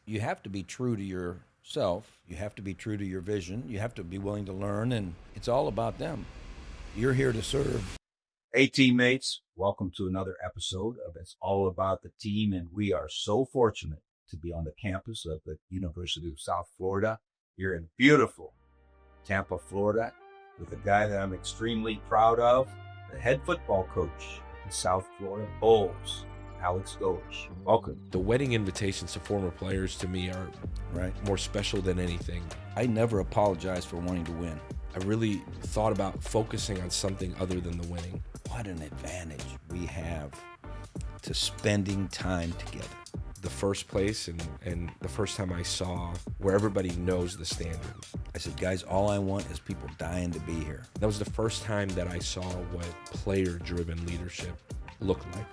you have to be true to yourself. You have to be true to your vision. You have to be willing to learn, and it's all about them. You're here to serve. Hey, teammates. Welcome to another episode of It's All About the Team, and we are so fortunate to be on the campus of the University of South Florida here in beautiful Tampa, Florida, with a guy that I'm extremely proud of, the head football coach of the South Florida Bulls, Alex Golesh. Welcome. The wedding invitations to former players to me are more special than anything. I never apologize for wanting to win. I really thought about focusing on something other than the winning. What an advantage we have to spending time together. The first place and the first time I saw where everybody knows the standard. I said, guys, all I want is people dying to be here. That was the first time that I saw what player-driven leadership looked like.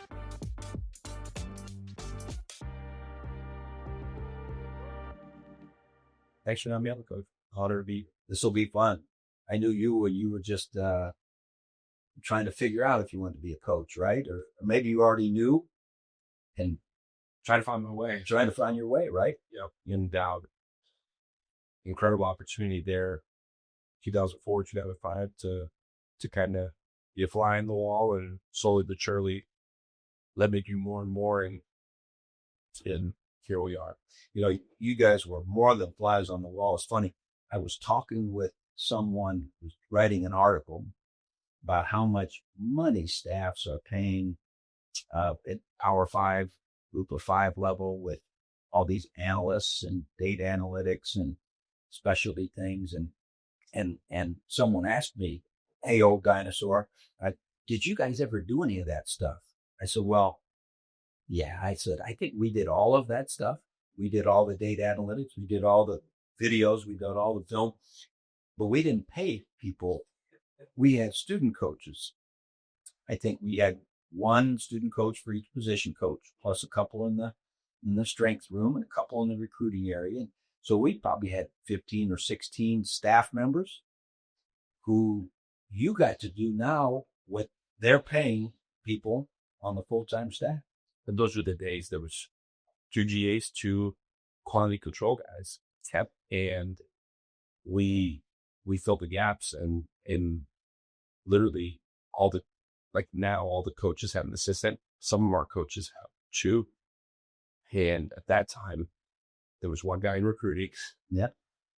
Thanks for having me on, Coach. Honor to be. This will be fun. I knew you when you were just trying to figure out if you wanted to be a coach, right? Or maybe you already knew and Trying to find my way. trying to find your way, right? Yep. Endowed. Incredible opportunity there, 2004, 2005, to kind of be a fly in the wall, and slowly but surely let me do more and more, and here we are. You know, you guys were more than flies on the wall. It's funny. I was talking with someone who's writing an article about how much money staffs are paying at Power 5, Group of 5 level with all these analysts and data analytics and specialty things. And someone asked me, hey, old dinosaur, did you guys ever do any of that stuff? I said, well, yeah. I said, I think we did all of that stuff. We did all the data analytics. We did all the videos. We did all the film. But we didn't pay people. We had student coaches. I think we had one student coach for each position coach, plus a couple in the strength room and a couple in the recruiting area. So we probably had 15 or 16 staff members who you got to do now what they're paying people on the full-time staff. And those were the days. There was 2 GAs, 2 quality control guys. Yep. And we filled the gaps, and literally all the coaches have an assistant. Some of our coaches have 2. And at that time, there was 1 guy in recruiting. Yep.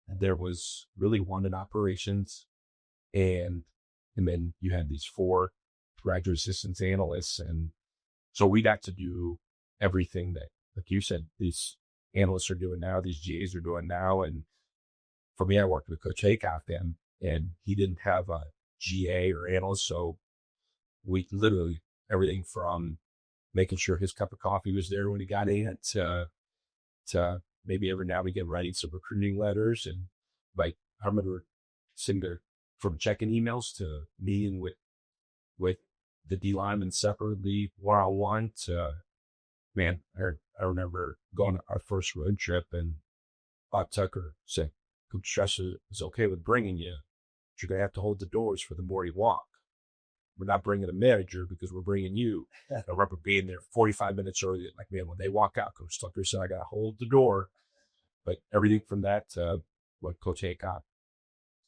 And there was really 1 in operations. And then you had these 4 graduate assistants, analysts. And so we got to do everything that, like you said, these analysts are doing now, these GAs are doing now. And for me, I worked with Coach Haycock then, and he didn't have a GA or analyst. So we literally, everything from making sure his cup of coffee was there when he got in to maybe every now and again writing some recruiting letters. And like, I remember sitting there from checking emails to meeting with the D linemen separately, one-on-one, to, man, I remember going on our first road trip, and Bob Tucker said, Coach Stresser is okay with bringing you, but you're going to have to hold the doors for the morning walk. We're not bringing a manager because we're bringing you. I remember being there 45 minutes early. Like, man, when they walk out, Coach Tucker said, I got to hold the door. But everything from that to what Coach Haycock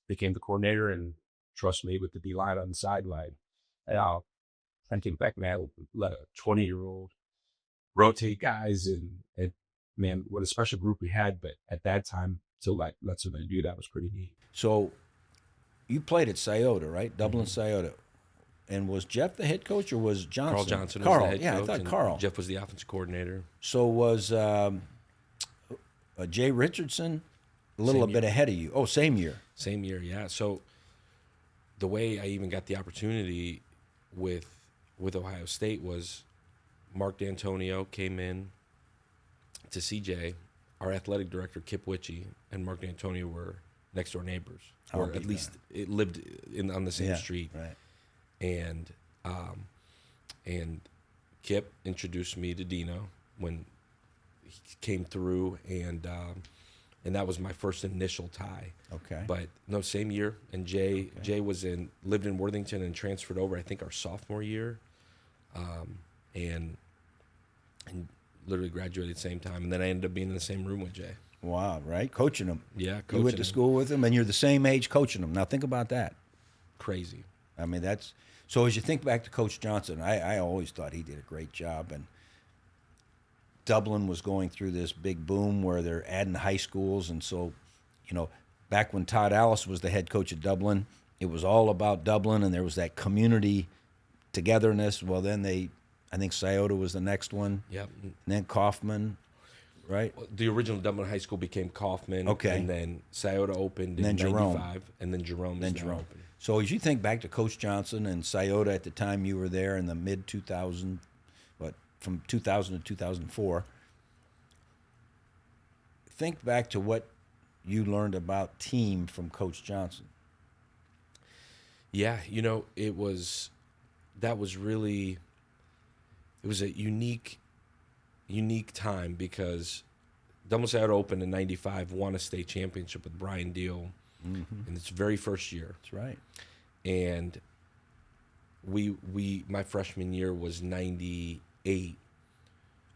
became the coordinator and trust me with the D-line on the sideline. And I came back, man, let a 20-year-old rotate guys, and man, what a special group we had. But at that time, to let somebody do that was pretty neat. So you played at Scioto, right? Dublin Scioto. And was Jeff the head coach, or was Johnson? Carl Johnson was the head coach. I thought Carl. Jeff was the offensive coordinator. So was Jay Richardson a bit ahead of you? Oh, same year. Same year, yeah. So the way I even got the opportunity with Ohio State was Mark D'Antonio came in to CJ. Our athletic director, Kip Witchy, and Mark D'Antonio were next door neighbors, or at least it lived on the same street. Right. And Kip introduced me to Dino when he came through, and that was my first initial tie. Okay. But no, same year. And Jay lived in Worthington and transferred over, I think, our sophomore year. And literally graduated at the same time, and then I ended up being in the same room with Jay. Wow, right? Coaching them. Yeah, You coaching went to him. school with them, and you're the same age coaching them. Now think about that. Crazy. I mean, that's so. As you think back to Coach Johnson, I always thought he did a great job, and Dublin was going through this big boom where they're adding high schools, and so, back when Todd Alice was the head coach at Dublin, it was all about Dublin, and there was that community togetherness. Well, then I think Scioto was the next one, Yep. and then Kaufman, right? The original Dublin High School became Kaufman. Okay. And then Scioto opened And then in Jerome. 95, and then Jerome Then is now Jerome. open. So as you think back to Coach Johnson and Scioto at the time you were there in the mid 2000, from 2000 to 2004, think back to what you learned about team from Coach Johnson. Yeah, it was a unique time because Dublin Scioto opened in 95, won a state championship with Brian Deal in its very first year. That's right. And my freshman year was 98,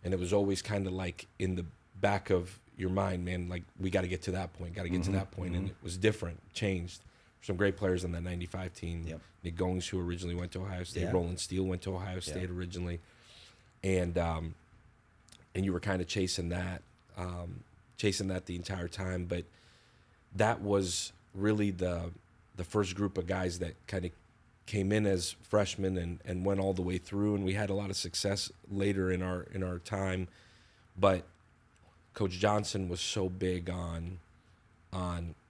and it was always kind of like in the back of your mind, man, like we got to get to that point, and it was different, changed. Some great players on that 95 team. Yep. Nick Goings, who originally went to Ohio State, Yeah. Roland Steele went to Ohio State originally, and you were kind of chasing that the entire time. But that was really the first group of guys that kind of came in as freshmen and went all the way through, and we had a lot of success later in our time. But Coach Johnson was so big on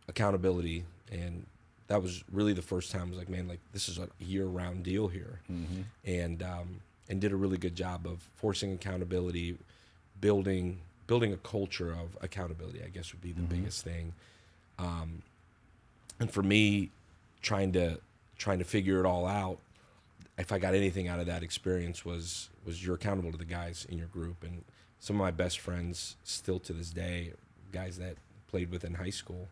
accountability, and that was really the first time I was like, man, like this is a year-round deal here, and did a really good job of forcing accountability, building a culture of accountability, I guess would be the biggest thing. And for me, trying to figure it all out, if I got anything out of that experience was you're accountable to the guys in your group. And some of my best friends still to this day, guys that played with in high school.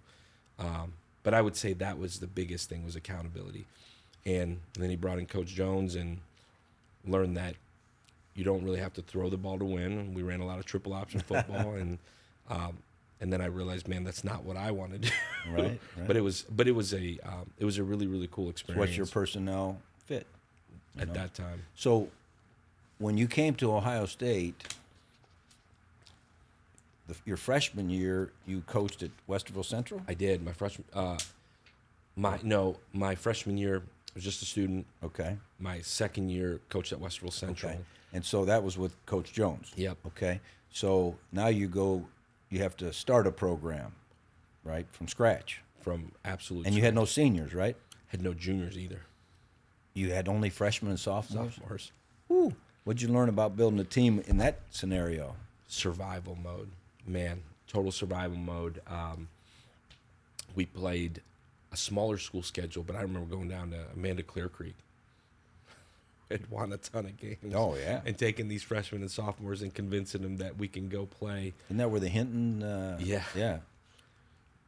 But I would say that was the biggest thing, was accountability. And then he brought in Coach Jones and learned that you don't really have to throw the ball to win. We ran a lot of triple option football, and then I realized, man, that's not what I want to do. Right. But it was a really, really cool experience. What's your personnel fit at that time? So when you came to Ohio State, your freshman year, you coached at Westerville Central? I did. My freshman year I was just a student. Okay. My second year coached at Westerville Central. Okay. And so that was with Coach Jones. Yep. Okay. So now you have to start a program, right, from scratch. From absolute. And you had no seniors, right? Had no juniors either. You had only freshmen and sophomores? Sophomores. Woo. What'd you learn about building a team in that scenario? Survival mode, man. Total survival mode. We played a smaller school schedule, but I remember going down to Amanda Clear Creek. Had won a ton of games. Oh, yeah. And taking these freshmen and sophomores and convincing them that we can go play. Isn't that where the Hinton? Yeah. Yeah.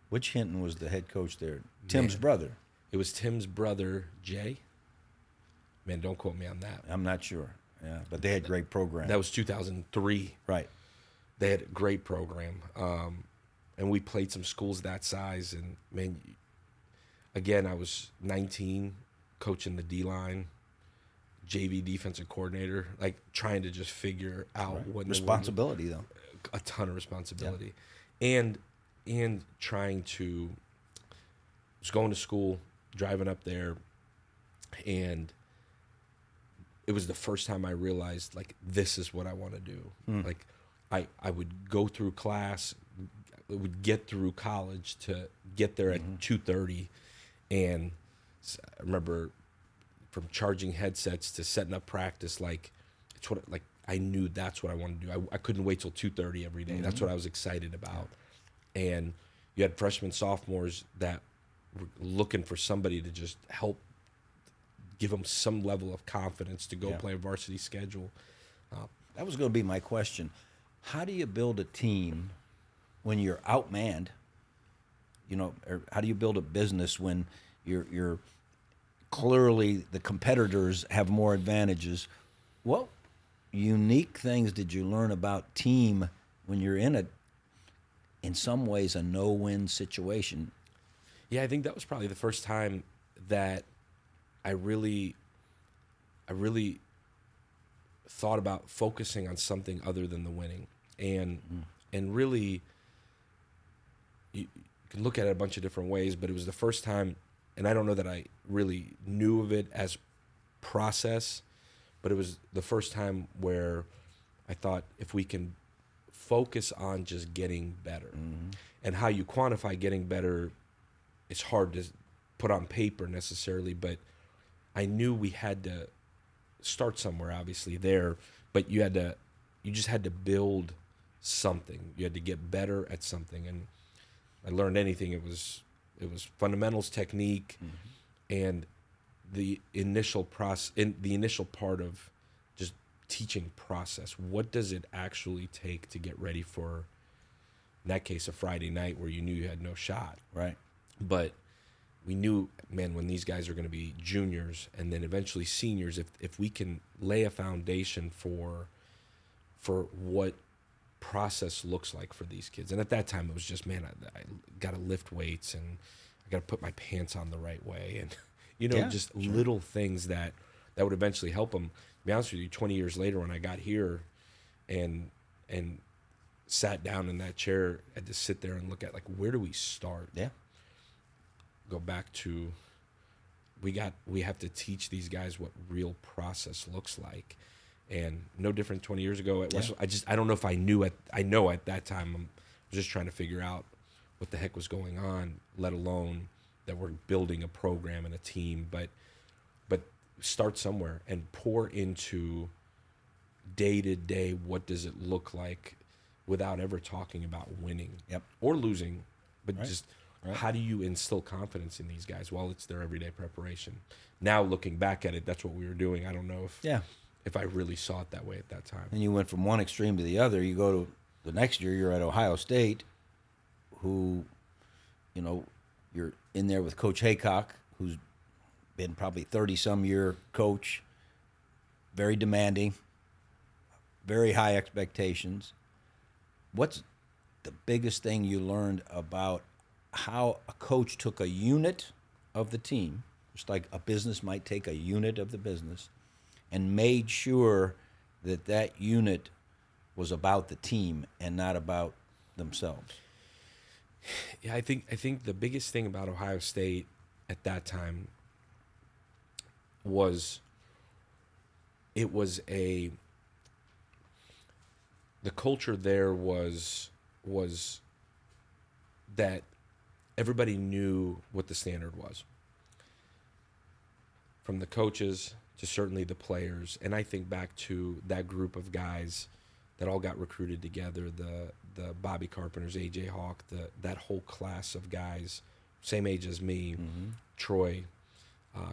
Which Hinton was the head coach there? Tim's brother. It was Tim's brother, Jay. Man, don't quote me on that. I'm not sure. Yeah, but they had great programs. That was 2003. Right. They had a great program. And we played some schools that size. And, man, again, I was 19, coaching the D-line, JV defensive coordinator, like trying to just figure out what responsibility, though. A ton of responsibility. Yeah. And trying to was going to school, driving up there, and it was the first time I realized, like, this is what I want to do. Like, I would go through class, would get through college to get there at 2:30, and I remember from charging headsets to setting up practice, like, it's what, like, I knew that's what I wanted to do. I couldn't wait till 2:30 every day. That's what I was excited about. And you had freshmen, sophomores that were looking for somebody to just help give them some level of confidence to go play a varsity schedule. That was going to be my question. How do you build a team when you're outmanned? Or how do you build a business when you're clearly the competitors have more advantages? Well, unique things did you learn about team when you're in some ways, a no-win situation? Yeah, I think that was probably the first time that I really thought about focusing on something other than the winning, and really, you can look at it a bunch of different ways, but it was the first time, and I don't know that I really knew of it as process, but it was the first time where I thought, if we can focus on just getting better, and how you quantify getting better, it's hard to put on paper necessarily, but I knew we had to start somewhere, obviously there, but you just had to build something. You had to get better at something, and I learned anything. It was fundamentals, technique, and the initial part of just teaching process. What does it actually take to get ready for, in that case, a Friday night where you knew you had no shot? Right. But we knew, man, when these guys are going to be juniors and then eventually seniors, if we can lay a foundation for what process looks like for these kids. And at that time, it was just, man, I got to lift weights, and I got to put my pants on the right way, and just little things that would eventually help them. To be honest with you, 20 years later, when I got here and sat down in that chair, I had to sit there and look at, like, where do we start? Yeah. Go back to, we have to teach these guys what real process looks like, and no different 20 years ago at West. I don't know if I knew I know at that time I was just trying to figure out what the heck was going on, let alone that we're building a program and a team, but start somewhere and pour into day to day, what does it look like, without ever talking about winning or losing, but just how do you instill confidence in these guys while it's their everyday preparation? Now, looking back at it, that's what we were doing. I don't know if I really saw it that way at that time. And you went from one extreme to the other. You go to the next year, you're at Ohio State, who, you're in there with Coach Haycock, who's been probably 30-some year coach, very demanding, very high expectations. What's the biggest thing you learned about how a coach took a unit of the team, just like a business might take a unit of the business, and made sure that unit was about the team and not about themselves? Yeah, I think the biggest thing about Ohio State at that time was the culture there was that everybody knew what the standard was, from the coaches to certainly the players. And I think back to that group of guys that all got recruited together, the Bobby Carpenters, AJ Hawk, that whole class of guys, same age as me, Troy,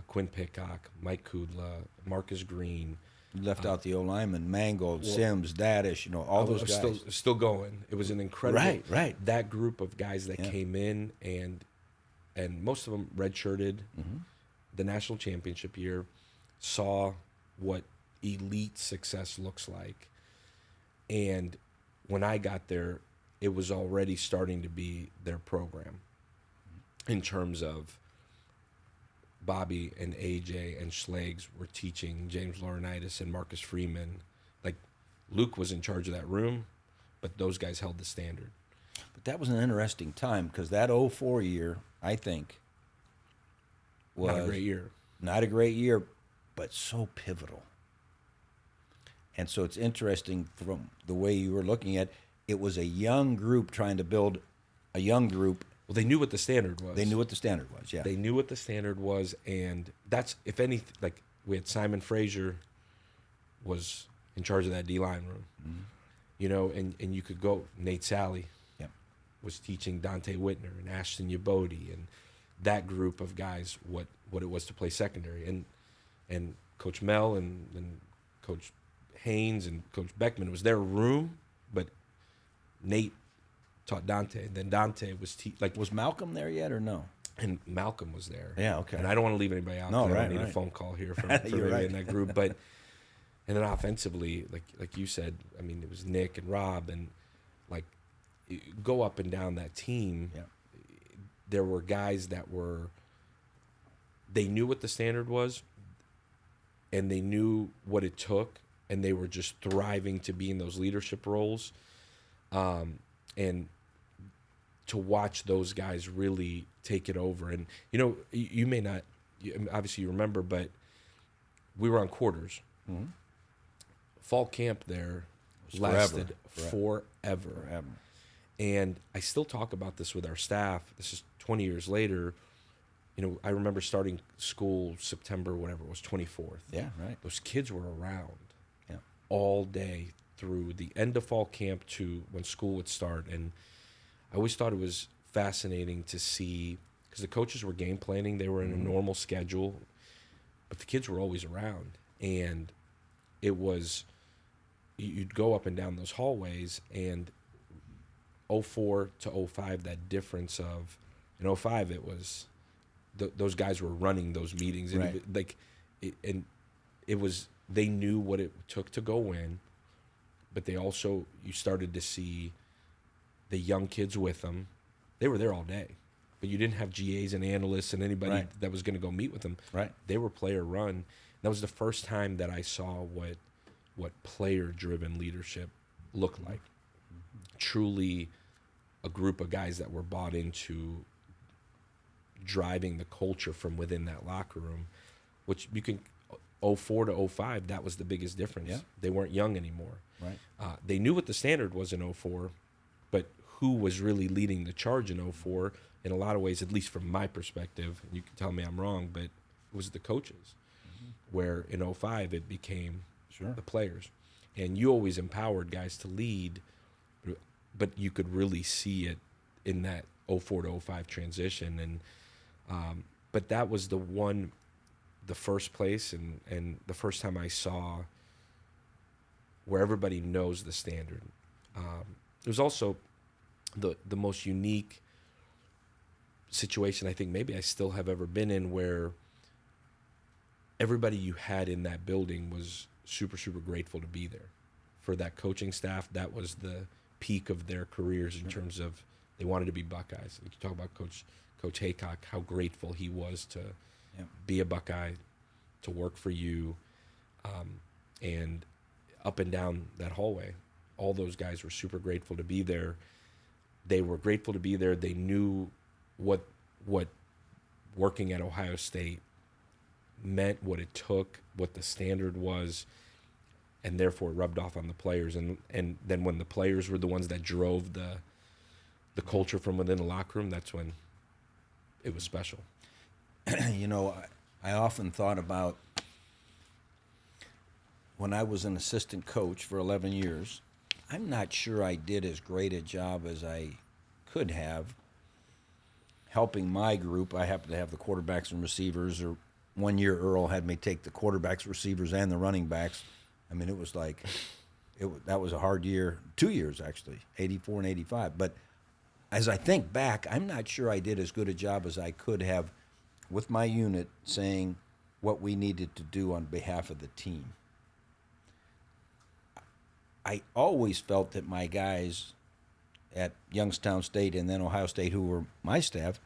Quinn Pickcock, Mike Kudla, Marcus Green. You left out the O-lineman, Mangold, Sims, Dadish, all those guys. Still going. It was an incredible... Right. That group of guys that came in, and most of them redshirted the national championship year, saw what elite success looks like. And when I got there, it was already starting to be their program in terms of Bobby and AJ and Schlags were teaching James Laurinaitis and Marcus Freeman. Like, Luke was in charge of that room, but those guys held the standard. But that was an interesting time, because that 04 year, I think, was not a great year. Not a great year, but so pivotal. And so it's interesting from the way you were looking at it was a young group trying to build a young group. Well, they knew what the standard was. They knew what the standard was, yeah. They knew what the standard was, and that's, if anything, like, we had Simon Frazier was in charge of that D-line room, and you could go, Nate Sally was teaching Dante Whitner and Ashton Yabodi and that group of guys what it was to play secondary. And Coach Mel and Coach Haynes and Coach Beckman, it was their room, but Nate taught Dante, and then Dante was was Malcolm there yet or no? And Malcolm was there. Yeah, okay. And I don't want to leave anybody out. No, I right, don't need right. a phone call here from everybody right. in that group. But And then offensively, like you said, I mean, it was Nick and Rob, and like go up and down that team. Yeah. There were guys that they knew what the standard was, and they knew what it took, and they were just thriving to be in those leadership roles. And to watch those guys really take it over. And, you know, you may not, obviously you remember, but we were on quarters. Mm-hmm. Fall camp there lasted forever. And I still talk about this with our staff. This is 20 years later. You know, I remember starting school September, whatever it was, 24th. Yeah, right. Those kids were around Yeah. all day through the end of fall camp to when school would start. And I always thought it was fascinating to see, because the coaches were game planning. They were in a normal schedule, but the kids were always around. And it was, you'd go up and down those hallways, and 04 to 05, that difference of, in 05, it was, those guys were running those meetings. And Right. it was, they knew what it took to go in, but they also, you started to see the young kids with them. They were there all day, but you didn't have GAs and analysts and anybody Right. that was going to go meet with them. Right. They were player run. That was the first time that I saw what player driven leadership looked like. Truly a group of guys that were bought into driving the culture from within that locker room, which you can, 04 to 05, that was the biggest difference. Yeah. They weren't young anymore. Right. They knew what the standard was in 04, but who was really leading the charge in 04, in a lot of ways, at least from my perspective, and you can tell me I'm wrong, but it was the coaches. Where in 05, it became the players. And you always empowered guys to lead, but you could really see it in that 04 to 05 transition. And but that was the first place and the first time I saw where everybody knows the standard. It was also the most unique situation I think maybe I still have ever been in, where everybody you had in that building was super, super grateful to be there. For that coaching staff, that was the peak of their careers in terms of they wanted to be Buckeyes. You talk about Coach Haycock, how grateful he was to be a Buckeye, to work for you, and up and down that hallway, all those guys were super grateful to be there. They were grateful to be there. They knew what working at Ohio State meant, what it took, what the standard was, and therefore it rubbed off on the players. And then when the players were the ones that drove the culture from within the locker room, that's when it was special. You know, I often thought about when I was an assistant coach for 11 years, I'm not sure I did as great a job as I could have helping my group. I happened to have the quarterbacks and receivers, or one year Earl had me take the quarterbacks, receivers, and the running backs. I mean, it was like, that was a hard year, 2 years actually, 84 and 85. But as I think back, I'm not sure I did as good a job as I could have with my unit saying what we needed to do on behalf of the team. I always felt that my guys at Youngstown State and then Ohio State, who were my staff,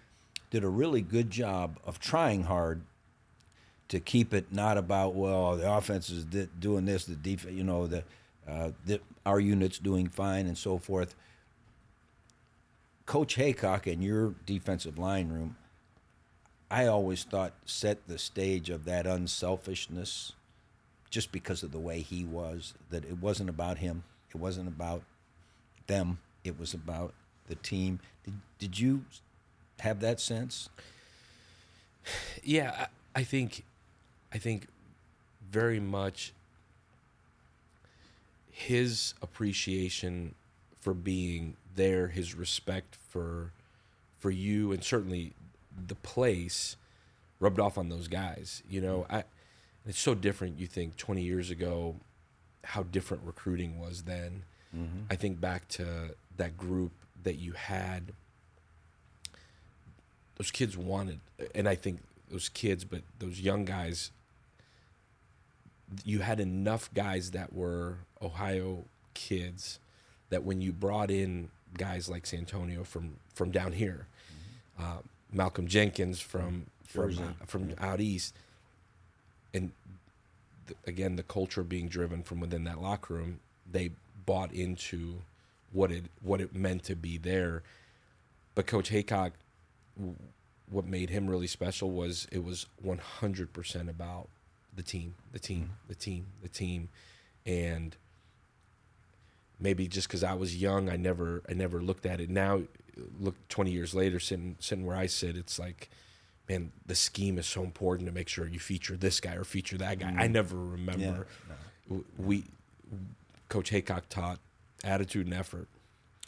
did a really good job of trying hard to keep it not about, well, the offense is doing this, the defense, you know, our unit's doing fine and so forth. Coach Haycock and your defensive line room, I always thought set the stage of that unselfishness, just because of the way he was, that it wasn't about him, it wasn't about them, it was about the team. Did you have that sense? Yeah, I think very much his appreciation for being there, his respect for you, and certainly the place rubbed off on those guys. You know, it's so different. You think 20 years ago, how different recruiting was then. Mm-hmm. I think back to that group that you had. Those kids wanted, and I think those kids, but those young guys, you had enough guys that were Ohio kids that when you brought in guys like Santonio from down here, Malcolm Jenkins from out east, and again the culture being driven from within that locker room, they bought into what it meant to be there. But Coach Haycock, what made him really special was it was 100% about the team, and maybe just because I was young, I never looked at it. Now, look, 20 years later, sitting where I sit, it's like, man, the scheme is so important to make sure you feature this guy or feature that guy. I never remember. Coach Haycock taught attitude and effort,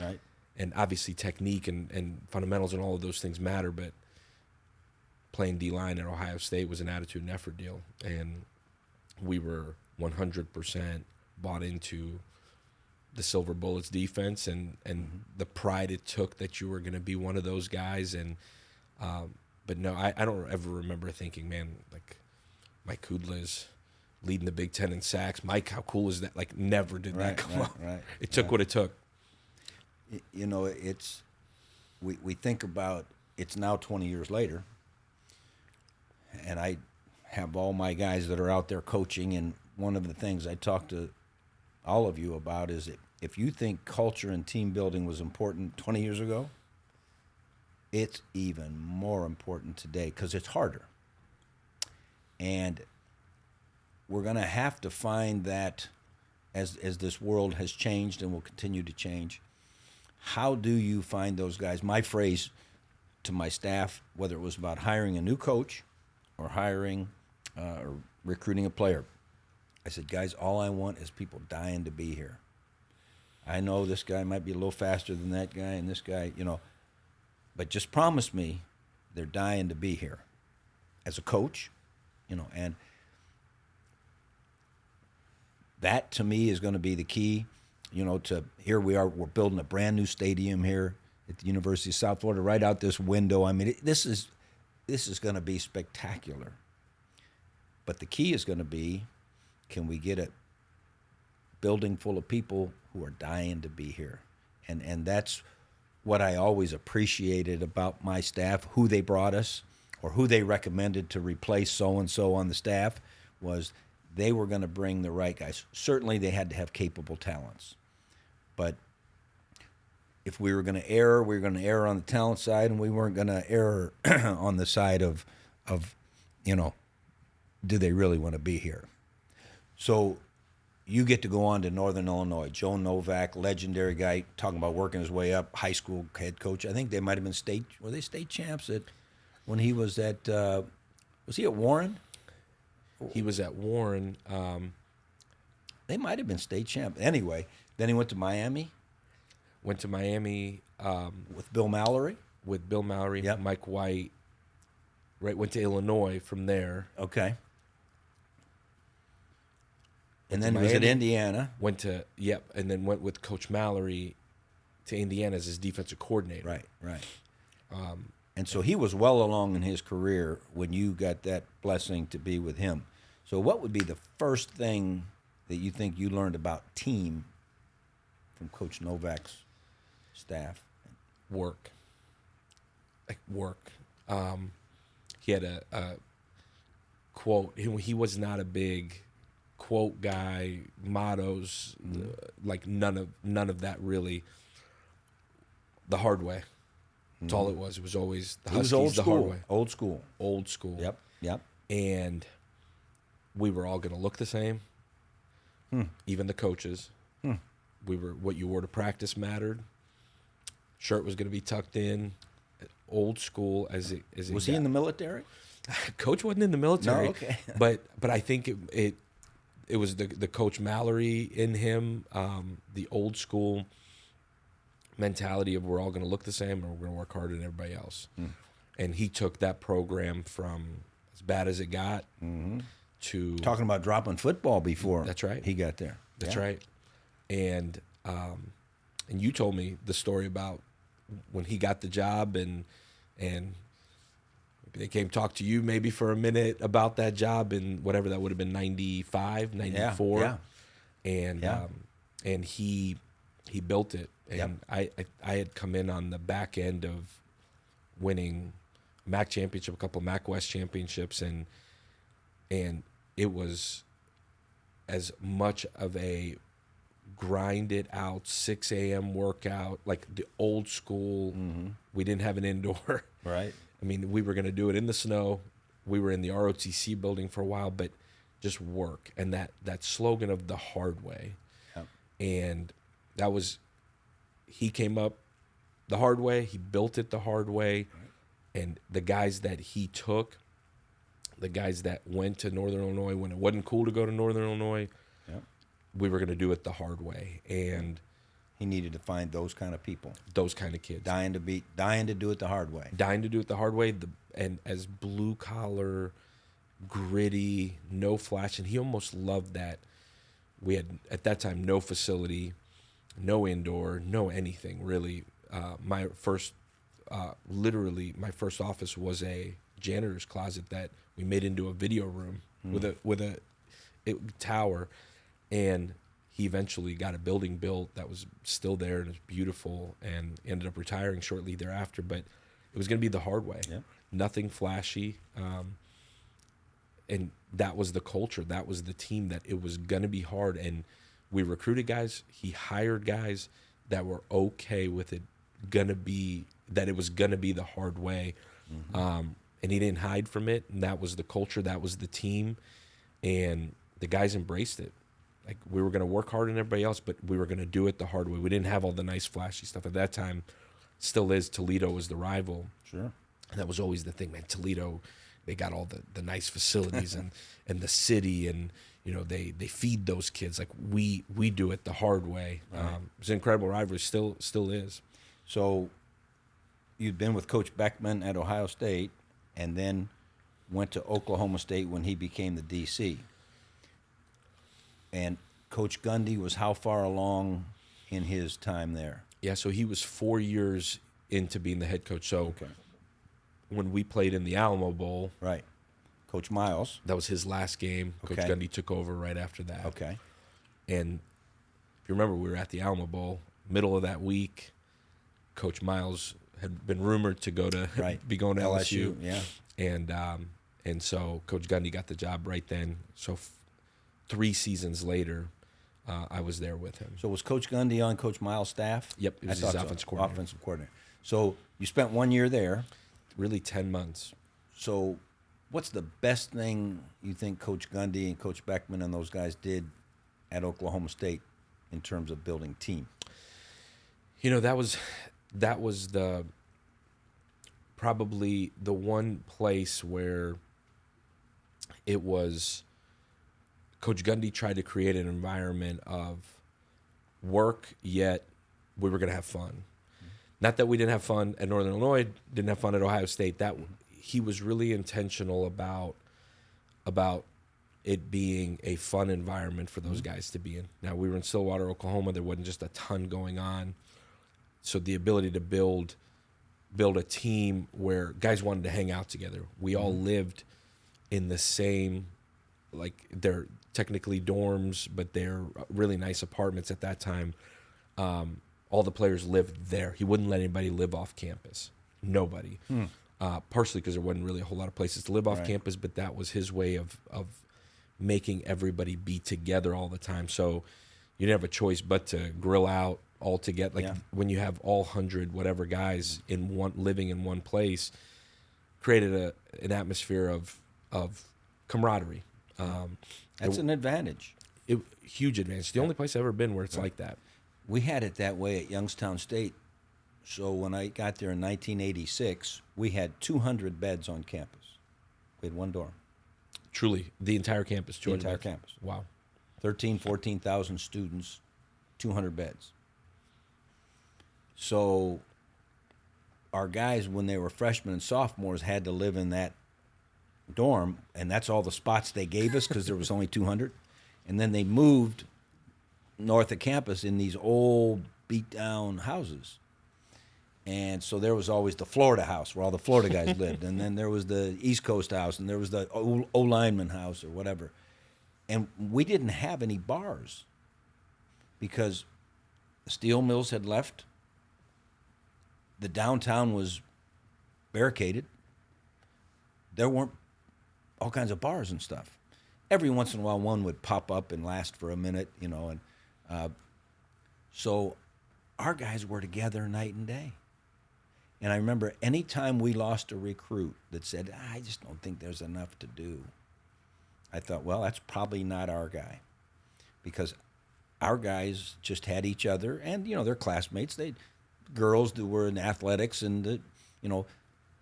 right? And obviously technique and fundamentals and all of those things matter, but playing D-line at Ohio State was an attitude and effort deal, and we were 100% bought into the Silver Bullets defense and the pride it took that you were going to be one of those guys. And but no, I don't ever remember thinking, man, like Mike Kudla is leading the Big Ten in sacks. Mike, how cool is that? Like, never did that come up. Right. It took what it took. You know, it's we think about it's now 20 years later, and I have all my guys that are out there coaching, and one of the things I talk to all of you about is if you think culture and team building was important 20 years ago, it's even more important today because it's harder. And we're going to have to find that as this world has changed and will continue to change. How do you find those guys? My phrase to my staff, whether it was about hiring a new coach or hiring or recruiting a player, I said, guys, all I want is people dying to be here. I know this guy might be a little faster than that guy and this guy, you know, but just promise me they're dying to be here as a coach, you know, and that to me is going to be the key, you know, to here we're building a brand new stadium here at the University of South Florida right out this window. I mean, this is going to be spectacular. But the key is going to be, can we get a building full of people who are dying to be here? And that's what I always appreciated about my staff, who they brought us or who they recommended to replace so-and-so on the staff, was they were going to bring the right guys. Certainly they had to have capable talents. But if we were going to err, we were going to err on the talent side, and we weren't going to err on the side of, you know, do they really want to be here? So you get to go on to Northern Illinois. Joe Novak, legendary guy, talking about working his way up, high school head coach. I think they might have been were they state champs when he was at, was he at Warren? He was at Warren. They might have been state champ. Anyway, then he went to Miami. Went to Miami. With Bill Mallory? With Bill Mallory, yep. Mike White. Right, went to Illinois from there. Okay. And then he was at Indiana. And then went with Coach Mallory to Indiana as his defensive coordinator. Right. And so he was well along in his career when you got that blessing to be with him. So what would be the first thing that you think you learned about team from Coach Novak's staff? Work. He had a quote. He was not a big quote guy, mottos, like none of that really. The hard way. That's all it was. It was always the Huskies, the hard way. Old school. Yep. And we were all going to look the same. Even the coaches. We were, what you wore to practice mattered. Shirt was going to be tucked in. Old school as it was he in the military? Coach wasn't in the military. No, okay. but I think it was the Coach Mallory in him, the old school mentality of we're all going to look the same or we're going to work harder than everybody else. And he took that program from as bad as it got to talking about dropping football before. That's right. He got there. That's right. And you told me the story about when he got the job and they came talk to you maybe for a minute about that job in whatever that would have been 95, 94. Yeah. And Yeah. and he built it. And Yep. I had come in on the back end of winning MAC championship, a couple of MAC West championships, and it was as much of a grind it out 6 a.m. workout, like the old school. We didn't have an indoor. Right. I mean, we were going to do it in the snow. We were in the ROTC building for a while, but just work. And that slogan of the hard way. Yep. And that was, he came up the hard way. He built it the hard way. Right. And the guys that he took, the guys that went to Northern Illinois when it wasn't cool to go to Northern Illinois, Yep. we were going to do it the hard way. And he needed to find those kind of people, those kind of kids, dying to do it the hard way, and as blue collar, gritty, no flash. And he almost loved that. We had at that time no facility, no indoor, no anything really. My first office was a janitor's closet that we made into a video room with a tower, and he eventually got a building built that was still there and it was beautiful, and ended up retiring shortly thereafter. But it was going to be the hard way. Yeah. Nothing flashy. And that was the culture. That was the team, that it was going to be hard. And we recruited guys. He hired guys that were okay with it, that it was going to be the hard way. And he didn't hide from it. And that was the culture. That was the team. And the guys embraced it. Like, we were going to work harder than everybody else, but we were going to do it the hard way. We didn't have all the nice, flashy stuff. At that time, still is, Toledo was the rival. Sure. And that was always the thing, man. Toledo, they got all the nice facilities and the city, and, you know, they feed those kids. Like, we do it the hard way. Right. It was an incredible rivalry, still is. So you'd been with Coach Beckman at Ohio State and then went to Oklahoma State when he became the DC. And Coach Gundy was how far along in his time there? Yeah, so he was 4 years into being the head coach. So when we played in the Alamo Bowl, right, Coach Miles, that was his last game. Okay. Coach Gundy took over right after that. Okay. And if you remember, we were at the Alamo Bowl, middle of that week. Coach Miles had been rumored to go to be going to LSU. Yeah. And so Coach Gundy got the job right then. So 3 seasons later, I was there with him. So was Coach Gundy on Coach Miles' staff? Yep, he was his offensive coordinator. Offensive coordinator. So you spent 1 year there. Really 10 months. So what's the best thing you think Coach Gundy and Coach Beckman and those guys did at Oklahoma State in terms of building team? You know, that was the probably the one place where it was Coach Gundy tried to create an environment of work, yet we were going to have fun. Not that we didn't have fun at Northern Illinois, didn't have fun at Ohio State. That he was really intentional about it being a fun environment for those guys to be in. Now, we were in Stillwater, Oklahoma. There wasn't just a ton going on. So the ability to build a team where guys wanted to hang out together. We all lived in the same, like, they're technically dorms, but they're really nice apartments at that time. All the players lived there. He wouldn't let anybody live off campus. Nobody. Partially because there wasn't really a whole lot of places to live off campus, but that was his way of making everybody be together all the time. So you didn't have a choice but to grill out all together. Like when you have all 100 whatever guys in one living in one place, created an atmosphere of camaraderie. That's an advantage. Huge advantage. The only place I've ever been where it's like that. We had it that way at Youngstown State. So when I got there in 1986, we had 200 beds on campus. We had one dorm. Truly, the entire campus. The entire campus. Wow. 14,000 students, 200 beds. So our guys, when they were freshmen and sophomores, had to live in that dorm, and that's all the spots they gave us because there was only 200. And then they moved north of campus in these old beat-down houses. And so there was always the Florida house where all the Florida guys lived. And then there was the East Coast house, and there was the O-lineman house or whatever. And we didn't have any bars because the steel mills had left. The downtown was barricaded. There weren't all kinds of bars and stuff. Every once in a while, one would pop up and last for a minute, you know. And so our guys were together night and day. And I remember any time we lost a recruit that said, I just don't think there's enough to do, I thought, well, that's probably not our guy. Because our guys just had each other, and, you know, their classmates, girls that were in athletics, and,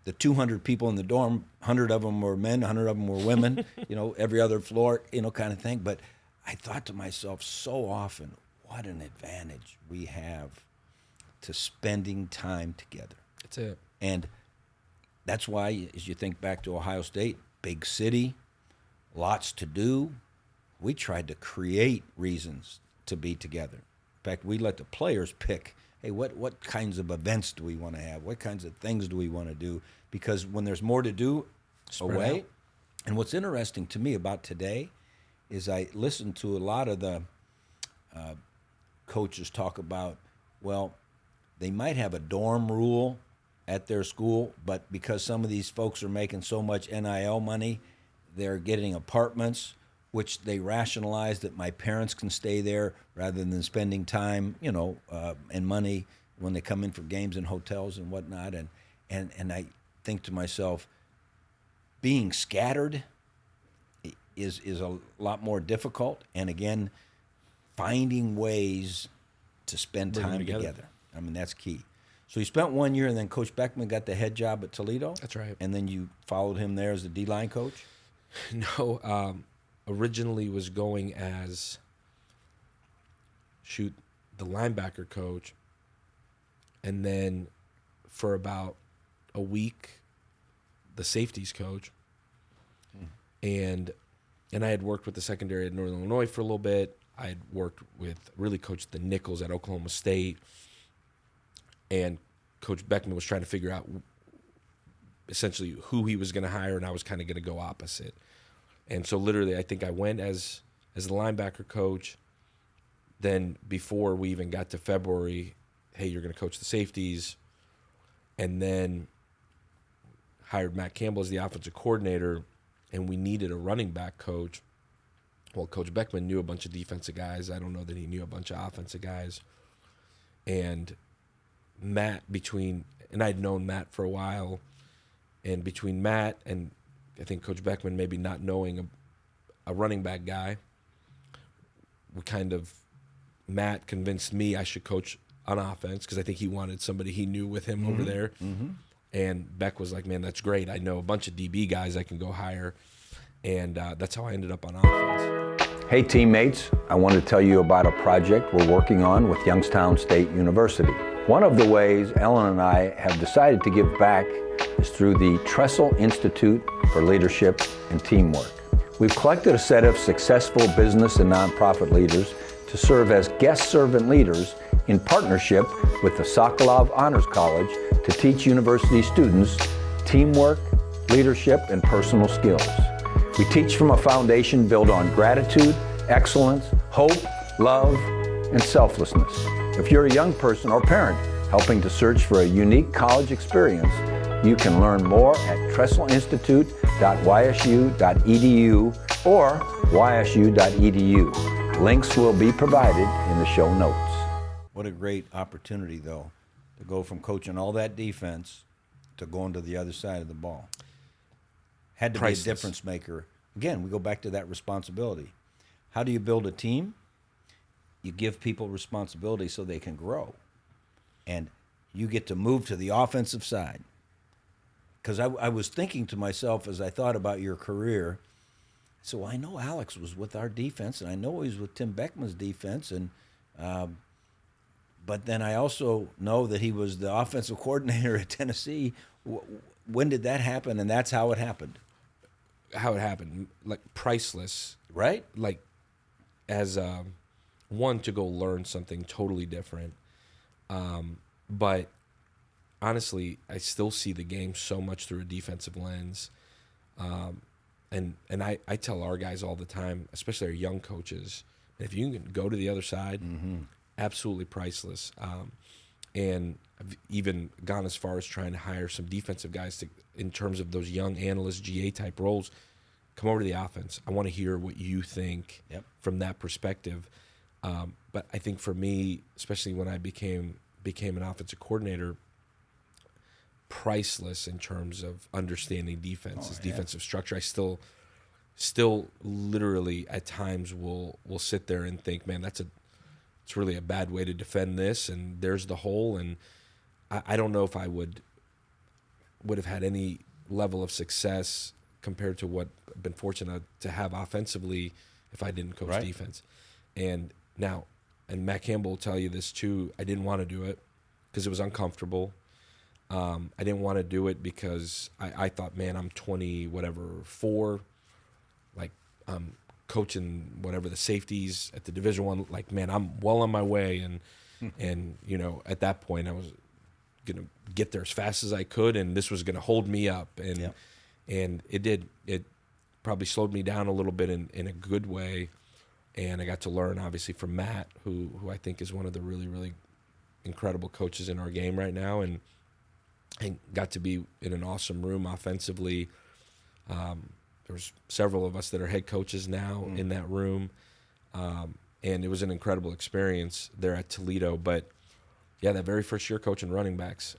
the 200 people in the dorm, 100 of them were men, 100 of them were women, every other floor, kind of thing. But I thought to myself so often, what an advantage we have to spending time together. That's it. And that's why, as you think back to Ohio State, big city, lots to do, we tried to create reasons to be together. In fact, we let the players pick, hey, what kinds of events do we want to have? What kinds of things do we want to do? Because when there's more to do away, and what's interesting to me about today is I listen to a lot of the coaches talk about, well, they might have a dorm rule at their school, but because some of these folks are making so much NIL money, they're getting apartments, which they rationalize that my parents can stay there rather than spending time, and money when they come in for games in hotels and whatnot. And I think to myself, being scattered is a lot more difficult. And again, finding ways to spend time together. I mean, that's key. So you spent 1 year, and then Coach Beckman got the head job at Toledo? That's right. And then you followed him there as the D-line coach? No, originally was going as the linebacker coach, and then for about a week, the safeties coach. And I had worked with the secondary at Northern Illinois for a little bit. I had really coached the nickels at Oklahoma State. And Coach Beckman was trying to figure out essentially who he was going to hire, and I was kind of going to go opposite. And so literally I think I went as the linebacker coach. Then before we even got to February, hey, you're going to coach the safeties. And then hired Matt Campbell as the offensive coordinator, and we needed a running back coach. Well, Coach Beckman knew a bunch of defensive guys. I don't know that he knew a bunch of offensive guys. And Matt, and I'd known Matt for a while, and between Matt and I think Coach Beckman maybe not knowing a running back guy, Matt convinced me I should coach on offense because I think he wanted somebody he knew with him over there. Mm-hmm. And Beck was like, man, that's great. I know a bunch of DB guys I can go hire. And that's how I ended up on offense. Hey teammates, I want to tell you about a project we're working on with Youngstown State University. One of the ways Ellen and I have decided to give back is through the Trestle Institute for Leadership and Teamwork. We've collected a set of successful business and nonprofit leaders to serve as guest servant leaders in partnership with the Sokolov Honors College to teach university students teamwork, leadership, and personal skills. We teach from a foundation built on gratitude, excellence, hope, love, and selflessness. If you're a young person or parent helping to search for a unique college experience, you can learn more at trestleinstitute.ysu.edu or ysu.edu. Links will be provided in the show notes. What a great opportunity, though, to go from coaching all that defense to going to the other side of the ball. Had to Priceless. Be a difference maker. Again, we go back to that responsibility. How do you build a team? You give people responsibility so they can grow. And you get to move to the offensive side. Because I was thinking to myself as I thought about your career, so I know Alex was with our defense, and I know he was with Tim Beckman's defense, and but then I also know that he was the offensive coordinator at Tennessee. When did that happen? And that's how it happened. How it happened, like priceless, right? Like as one to go learn something totally different, but honestly, I still see the game so much through a defensive lens. And I tell our guys all the time, especially our young coaches, if you can go to the other side, absolutely priceless. And I've even gone as far as trying to hire some defensive guys in terms of those young analyst GA type roles. Come over to the offense. I want to hear what you think from that perspective. But I think for me, especially when I became an offensive coordinator, priceless in terms of understanding defenses, defensive structure. I still literally at times will sit there and think, man, it's really a bad way to defend this, and there's the hole. And I don't know if I would have had any level of success compared to what I've been fortunate to have offensively if I didn't coach defense. And now, and Matt Campbell will tell you this too, I didn't want to do it because it was uncomfortable. I didn't want to do it because I thought, man, I'm 4, like I'm coaching whatever the safeties at the Division I, like, man, I'm well on my way. And you know, at that point I was going to get there as fast as I could, and this was going to hold me up. And it did. It probably slowed me down a little bit in a good way. And I got to learn, obviously, from Matt, who I think is one of the really, really incredible coaches in our game right now. And got to be in an awesome room offensively. There's several of us that are head coaches now in that room. And it was an incredible experience there at Toledo. But, yeah, that very first year coaching running backs,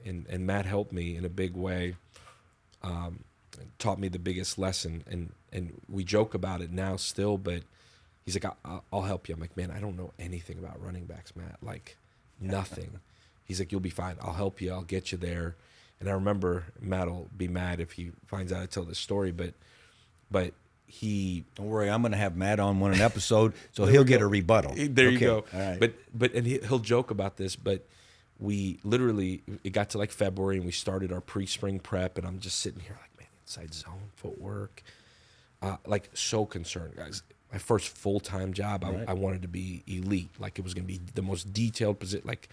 and Matt helped me in a big way, taught me the biggest lesson. And we joke about it now still, but he's like, I'll help you. I'm like, man, I don't know anything about running backs, Matt. Like, nothing. He's like, you'll be fine. I'll help you. I'll get you there. And I remember Matt will be mad if he finds out I tell this story, but he... Don't worry, I'm going to have Matt on one episode, so he'll get a rebuttal. There you go. All right. But he'll joke about this, but we literally, it got to like February, and we started our pre-spring prep, and I'm just sitting here like, man, inside zone, footwork, like so concerned, guys. My first full-time job, I wanted to be elite. Like, it was going to be the most detailed position. Like,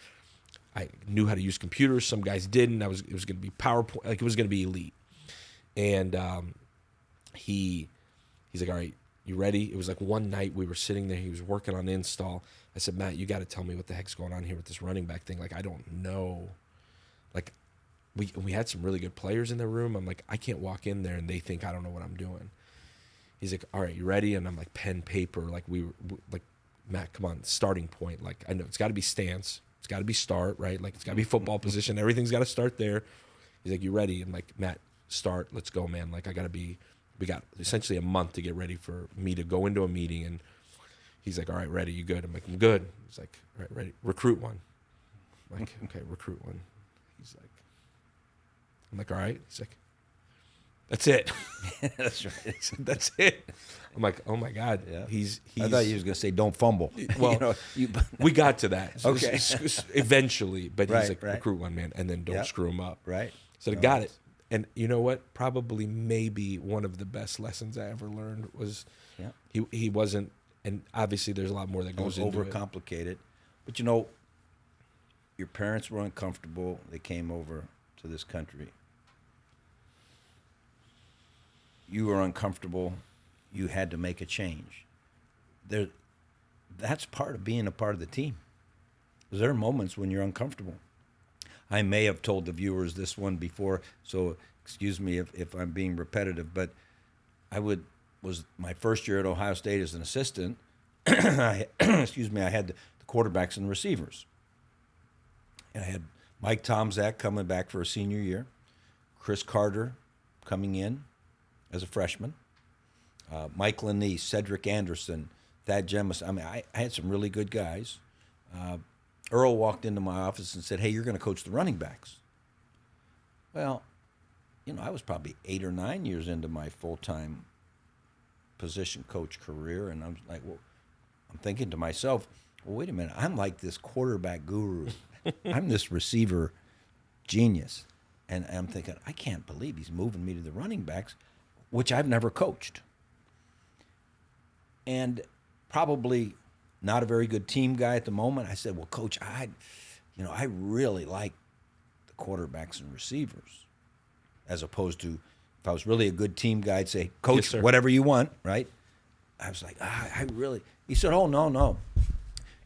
I knew how to use computers. Some guys didn't. It was going to be PowerPoint. Like, it was going to be elite. And he's like, all right, you ready? It was like one night we were sitting there. He was working on install. I said, Matt, you got to tell me what the heck's going on here with this running back thing. Like, I don't know. Like, we had some really good players in the room. I'm like, I can't walk in there and they think I don't know what I'm doing. He's like, all right, you ready? And I'm like, pen, paper. Like, we were like, Matt, come on, starting point. Like, I know it's got to be stance. It's got to be start, right? Like, it's got to be football position. Everything's got to start there. He's like, you ready? I'm like, Matt, start. Let's go, man. Like, we got essentially a month to get ready for me to go into a meeting. And he's like, all right, ready? You good? I'm like, I'm good. He's like, all right, ready? Recruit one. I'm like, okay, recruit one. He's like, I'm like, all right. He's like, that's it. That's right. That's it. I'm like, oh my God. Yeah. He's I thought you was going to say, don't fumble. Well, we got to that. Okay. Eventually. But he's like, right. recruit one, man, and then don't screw him up. Right. So I got it. And you know what? Probably maybe one of the best lessons I ever learned was he wasn't, and obviously there's a lot more that goes into it. Overcomplicated. But you know, your parents were uncomfortable. They came over to this country. You were uncomfortable. You had to make a change. That's part of being a part of the team. There are moments when you're uncomfortable. I may have told the viewers this one before, so excuse me if I'm being repetitive, but was my first year at Ohio State as an assistant. Excuse me, I had the quarterbacks and the receivers. And I had Mike Tomczak coming back for a senior year, Chris Carter coming in as a freshman, Mike Lanise, Cedric Anderson, Thad Jemison. I mean, I had some really good guys. Earl walked into my office and said, hey, you're going to coach the running backs. Well, you know, I was probably 8 or 9 years into my full-time position coach career, and I'm like, well, I'm thinking to myself, well, wait a minute, I'm like this quarterback guru. I'm this receiver genius. And I'm thinking, I can't believe he's moving me to the running backs, which I've never coached. And probably not a very good team guy at the moment. I said, well, Coach, I really like quarterbacks and receivers, as opposed to if I was really a good team guy, I'd say, Coach, Yes, whatever you want, right? I was like, I really. He said, oh, no.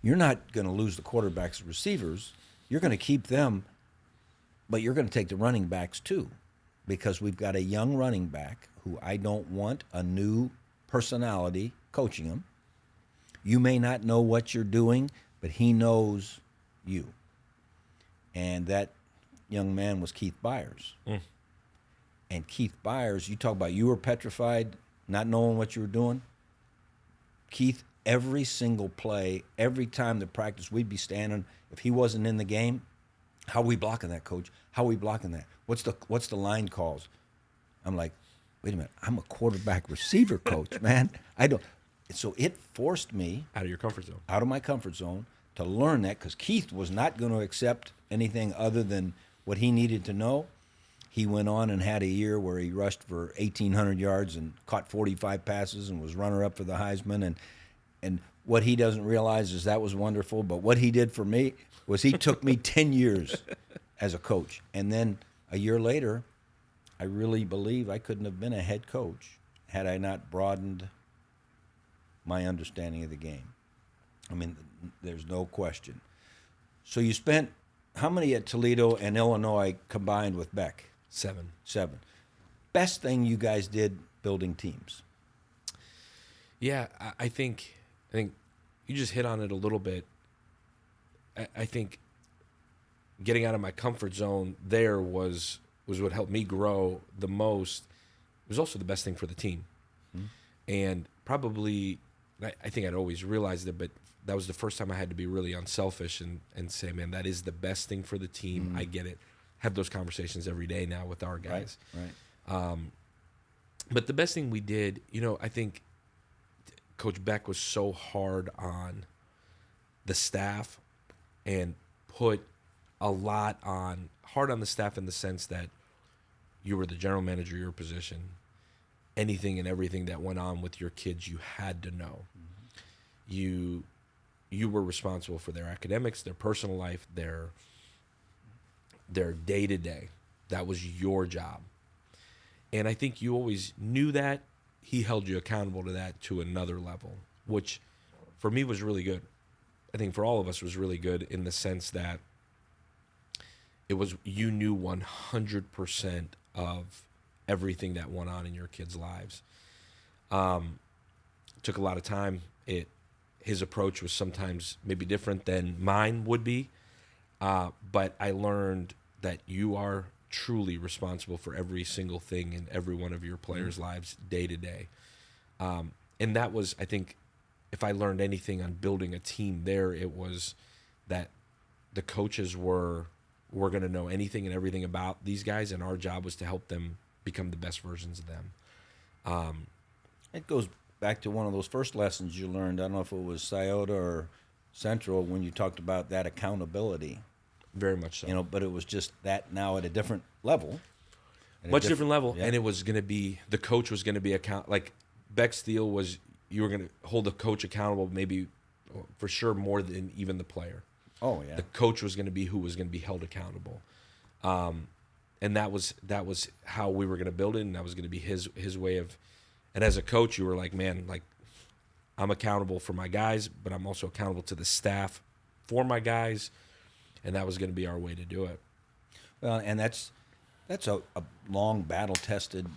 You're not going to lose the quarterbacks and receivers. You're going to keep them, but you're going to take the running backs too, because we've got a young running back who I don't want a new personality coaching him. You may not know what you're doing, but he knows you. And that young man was Keith Byers. And Keith Byers, you talk about you were petrified, not knowing what you were doing. Keith, every single play, every time the practice, we'd be standing. If he wasn't in the game, how are we blocking that, Coach? How are we blocking that? What's the line calls? I'm like, wait a minute, I'm a quarterback receiver coach, man. I don't. So it forced me Out of your comfort zone. out of my comfort zone to learn that, because Keith was not going to accept anything other than what he needed to know. He went on and had a year where he rushed for 1,800 yards and caught 45 passes and was runner-up for the Heisman. And what he doesn't realize is that was wonderful. But what he did for me was he took me 10 years as a coach. And then a year later, I really believe I couldn't have been a head coach had I not broadened my understanding of the game. I mean, there's no question. So you spent how many at Toledo and Illinois combined with Beck? 7. 7. Best thing you guys did building teams? Yeah, I think you just hit on it a little bit. I think getting out of my comfort zone there was what helped me grow the most. It was also the best thing for the team. And probably, I think I'd always realized it, but that was the first time I had to be really unselfish and say, man, that is the best thing for the team. I get it. Have those conversations every day now with our guys. Right. But the best thing we did, I think Coach Beck was so hard on the staff and put a lot hard on the staff in the sense that you were the general manager of your position. Anything and everything that went on with your kids, you had to know. You were responsible for their academics, their personal life, their day-to-day. That was your job. And I think you always knew that. He held you accountable to that to another level, which for me was really good. I think for all of us was really good in the sense that it was, you knew 100% of everything that went on in your kids' lives. Took a lot of time. His approach was sometimes maybe different than mine would be, but I learned that you are truly responsible for every single thing in every one of your players' lives day to day. And that was, I think, if I learned anything on building a team there, it was that the coaches were going to know anything and everything about these guys, and our job was to help them become the best versions of them. It goes back to one of those first lessons you learned. I don't know if it was Scioto or Central when you talked about that accountability. Very much so. But it was just that now at a different level. Much different level. Yeah. And it was going to be, the coach was going to be like Beck Steele was, you were going to hold the coach accountable maybe for sure more than even the player. Oh, yeah. The coach was going to be who was going to be held accountable. And that was how we were going to build it, and that was going to be his way of, and as a coach, you were like, man, like, I'm accountable for my guys, but I'm also accountable to the staff for my guys, and that was going to be our way to do it. Well, and that's a long battle-tested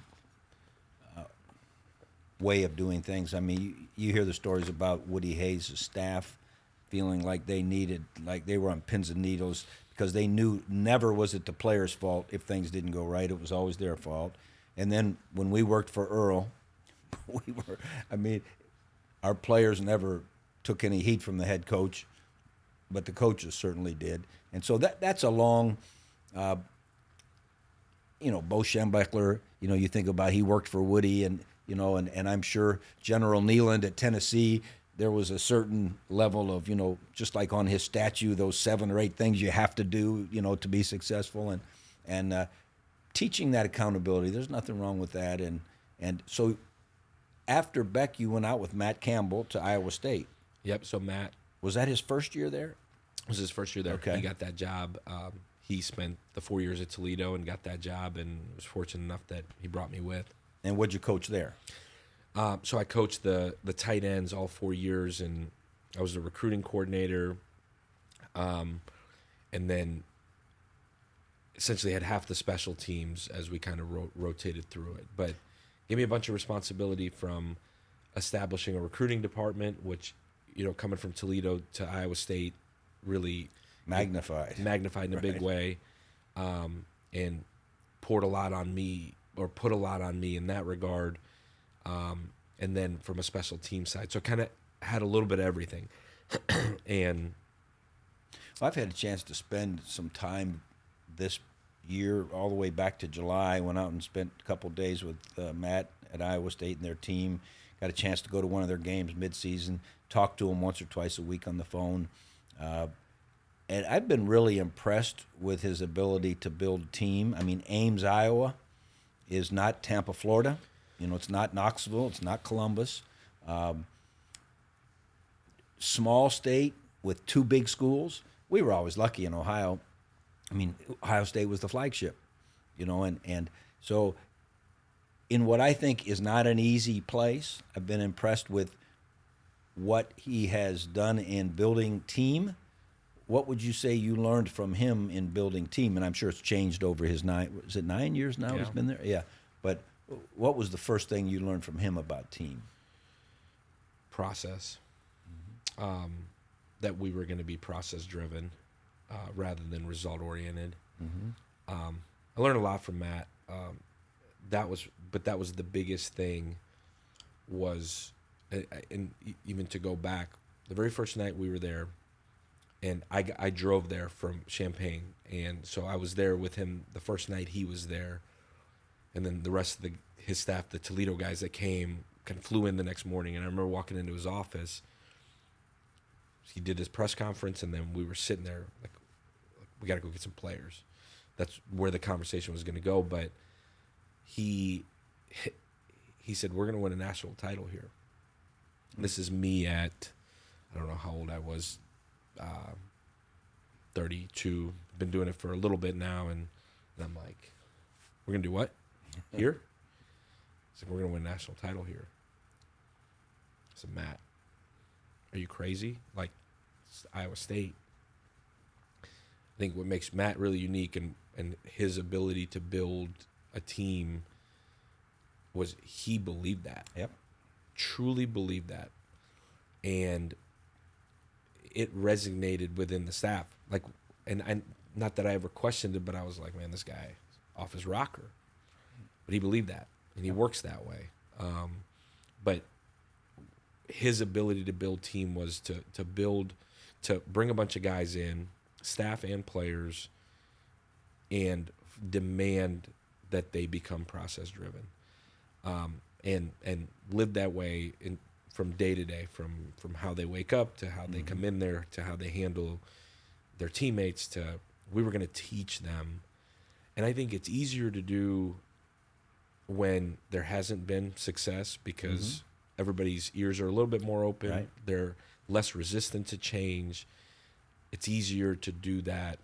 way of doing things. I mean, you hear the stories about Woody Hayes' staff feeling like they were on pins and needles because they knew never was it the player's fault if things didn't go right. It was always their fault. And then when we worked for Earl, our players never took any heat from the head coach, but the coaches certainly did. And so that's a long, Bo Schembechler, you think about, he worked for Woody, and I'm sure General Nealon at Tennessee, there was a certain level of, just like on his statue, those 7 or 8 things you have to do, to be successful. And teaching that accountability, there's nothing wrong with that. And so after Beck, you went out with Matt Campbell to Iowa State. Yep, so Matt. Was that his first year there? It was his first year there. Okay. He got that job. he spent the 4 years at Toledo and got that job, and was fortunate enough that he brought me with. And what'd you coach there? So I coached the tight ends all 4 years, and I was the recruiting coordinator, and then essentially had half the special teams as we kind of rotated through it. But gave me a bunch of responsibility from establishing a recruiting department, which, coming from Toledo to Iowa State, really Magnified in a big way, and put a lot on me in that regard. And then from a special team side, so kind of had a little bit of everything. And I've had a chance to spend some time this year, all the way back to July. Went out and spent a couple of days with Matt at Iowa State and their team. Got a chance to go to one of their games mid-season, talk to them once or twice a week on the phone. And I've been really impressed with his ability to build team. I mean, Ames, Iowa is not Tampa, Florida. It's not Knoxville. It's not Columbus. Small state with two big schools. We were always lucky in Ohio. I mean, Ohio State was the flagship, and so in what I think is not an easy place, I've been impressed with what he has done in building team. What would you say you learned from him in building team? And I'm sure it's changed over his 9 years now he's been there? Yeah. But what was the first thing you learned from him about team? Process. That we were going to be process-driven rather than result-oriented. I learned a lot from Matt. That was the biggest thing was, and even to go back, the very first night we were there, and I drove there from Champaign, and so I was there with him the first night he was there, and then the rest of his staff, the Toledo guys that came, kind of flew in the next morning, and I remember walking into his office. He did his press conference, and then we were sitting there like we got to go get some players. That's where the conversation was going to go, but he said, we're going to win a national title here. This is me at, I don't know how old I was, 32. Been doing it for a little bit now, and I'm like, we're going to do what? Here? He said, we're going to win a national title here. I said, Matt, are you crazy? Like, it's Iowa State. I think what makes Matt really unique and his ability to build a team was he believed that. Yep. Truly believed that. And it resonated within the staff. Like, and not that I ever questioned it, but I was like, man, this guy is off his rocker. But he believed that, and he works that way. But his ability to build team was to bring a bunch of guys in, staff and players, and demand that they become process driven, and live that way from day to day, from how they wake up to how they come in there to how they handle their teammates. To we were going to teach them, and I think it's easier to do when there hasn't been success because everybody's ears are a little bit more open. Right. They're less resistant to change. It's easier to do that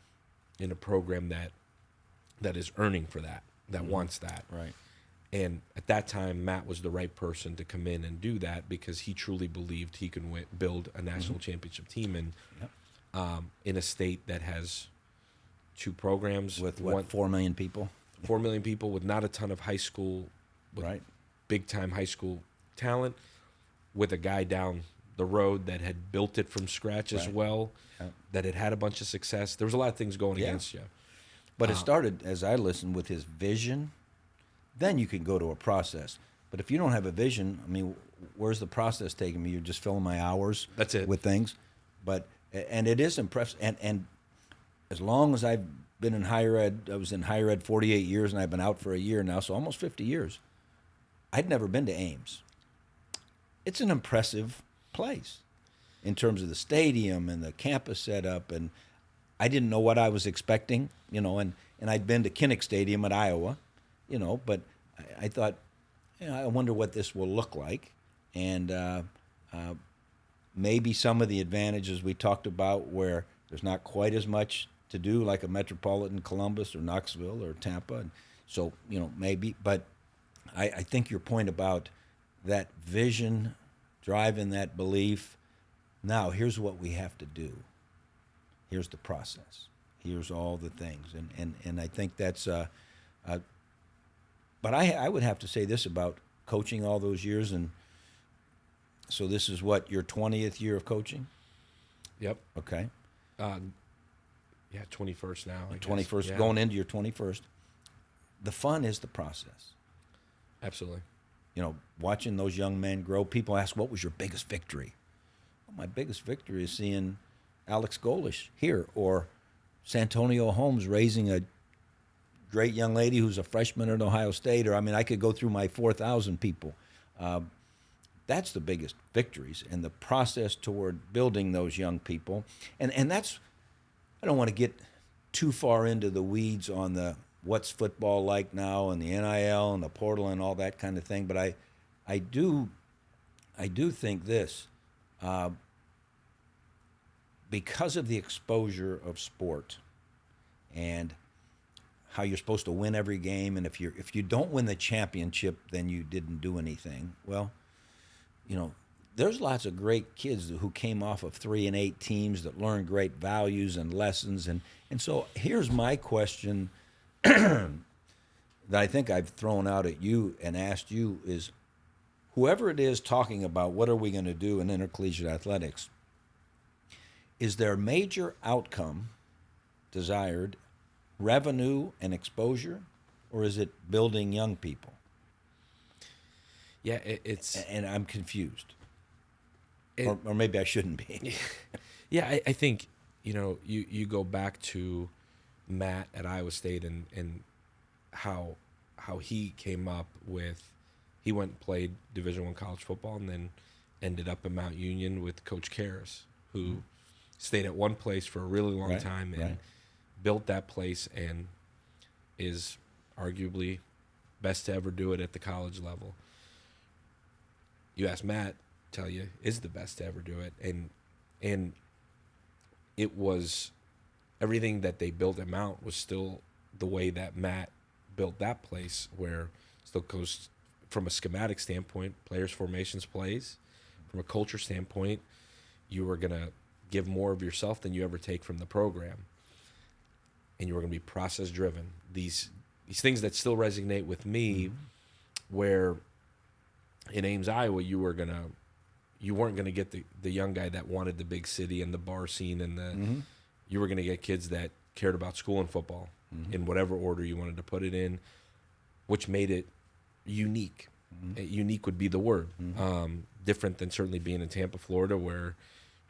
in a program that is earning for that wants that. Right. And at that time, Matt was the right person to come in and do that because he truly believed he could build a national championship team in a state that has two programs. With 4 million people? 4 million people with not a ton of high school, Right. big-time high school talent, with a guy down the road that had built it from scratch as well, that had had a bunch of success. There was a lot of things going against you. But it started, as I listened, with his vision. Then you can go to a process. But if you don't have a vision, I mean, where's the process taking me? You're just filling my hours That's it. with things. And it is impressive. And as long as I've been in higher ed, I was in higher ed 48 years, and I've been out for a year now, so almost 50 years. I'd never been to Ames. It's an impressive place in terms of the stadium and the campus setup, and I didn't know what I was expecting, and I'd been to Kinnick Stadium at Iowa, but I thought, I wonder what this will look like, and maybe some of the advantages we talked about where there's not quite as much to do, like a metropolitan Columbus or Knoxville or Tampa. And so, maybe. But I think your point about that vision, driving that belief, now here's what we have to do. Here's the process. Here's all the things. And I think that's, but I would have to say this about coaching all those years. And so this is what, your 20th year of coaching? Yep. Okay. Yeah, 21st now. 21st, yeah. Going into your 21st. The fun is the process. Absolutely. Watching those young men grow. People ask, what was your biggest victory? Well, my biggest victory is seeing Alex Golesh here, or Santonio Holmes raising a great young lady who's a freshman at Ohio State, or I could go through my 4,000 people. That's the biggest victories, and the process toward building those young people. And that's, I don't want to get too far into the weeds on the what's football like now and the NIL and the portal and all that kind of thing, but I do think this, because of the exposure of sport and how you're supposed to win every game, and if you don't win the championship, then you didn't do anything. Well, there's lots of great kids who came off of 3-8 teams that learned great values and lessons, and so here's my question that I think I've thrown out at you and asked you is, whoever it is talking about what are we going to do in intercollegiate athletics, is their major outcome desired revenue and exposure, or is it building young people? Yeah, it's... And I'm confused. Or maybe I shouldn't be. Yeah, I think, you go back to Matt at Iowa State and how he came up with, he went and played Division I college football and then ended up in Mount Union with Coach Karras, who stayed at one place for a really long time and built that place and is arguably best to ever do it at the college level. You ask Matt, tell you is the best to ever do it, and it was everything that they built at Mount was still the way that Matt built that place, where still goes from a schematic standpoint, players, formations, plays. From a culture standpoint, you were gonna give more of yourself than you ever take from the program, and you were gonna be process driven. These things that still resonate with me, where in Ames, Iowa, you weren't gonna get the young guy that wanted the big city and the bar scene and the you were gonna get kids that cared about school and football in whatever order you wanted to put it in, which made it unique. Unique would be the word. Different than certainly being in Tampa, Florida, where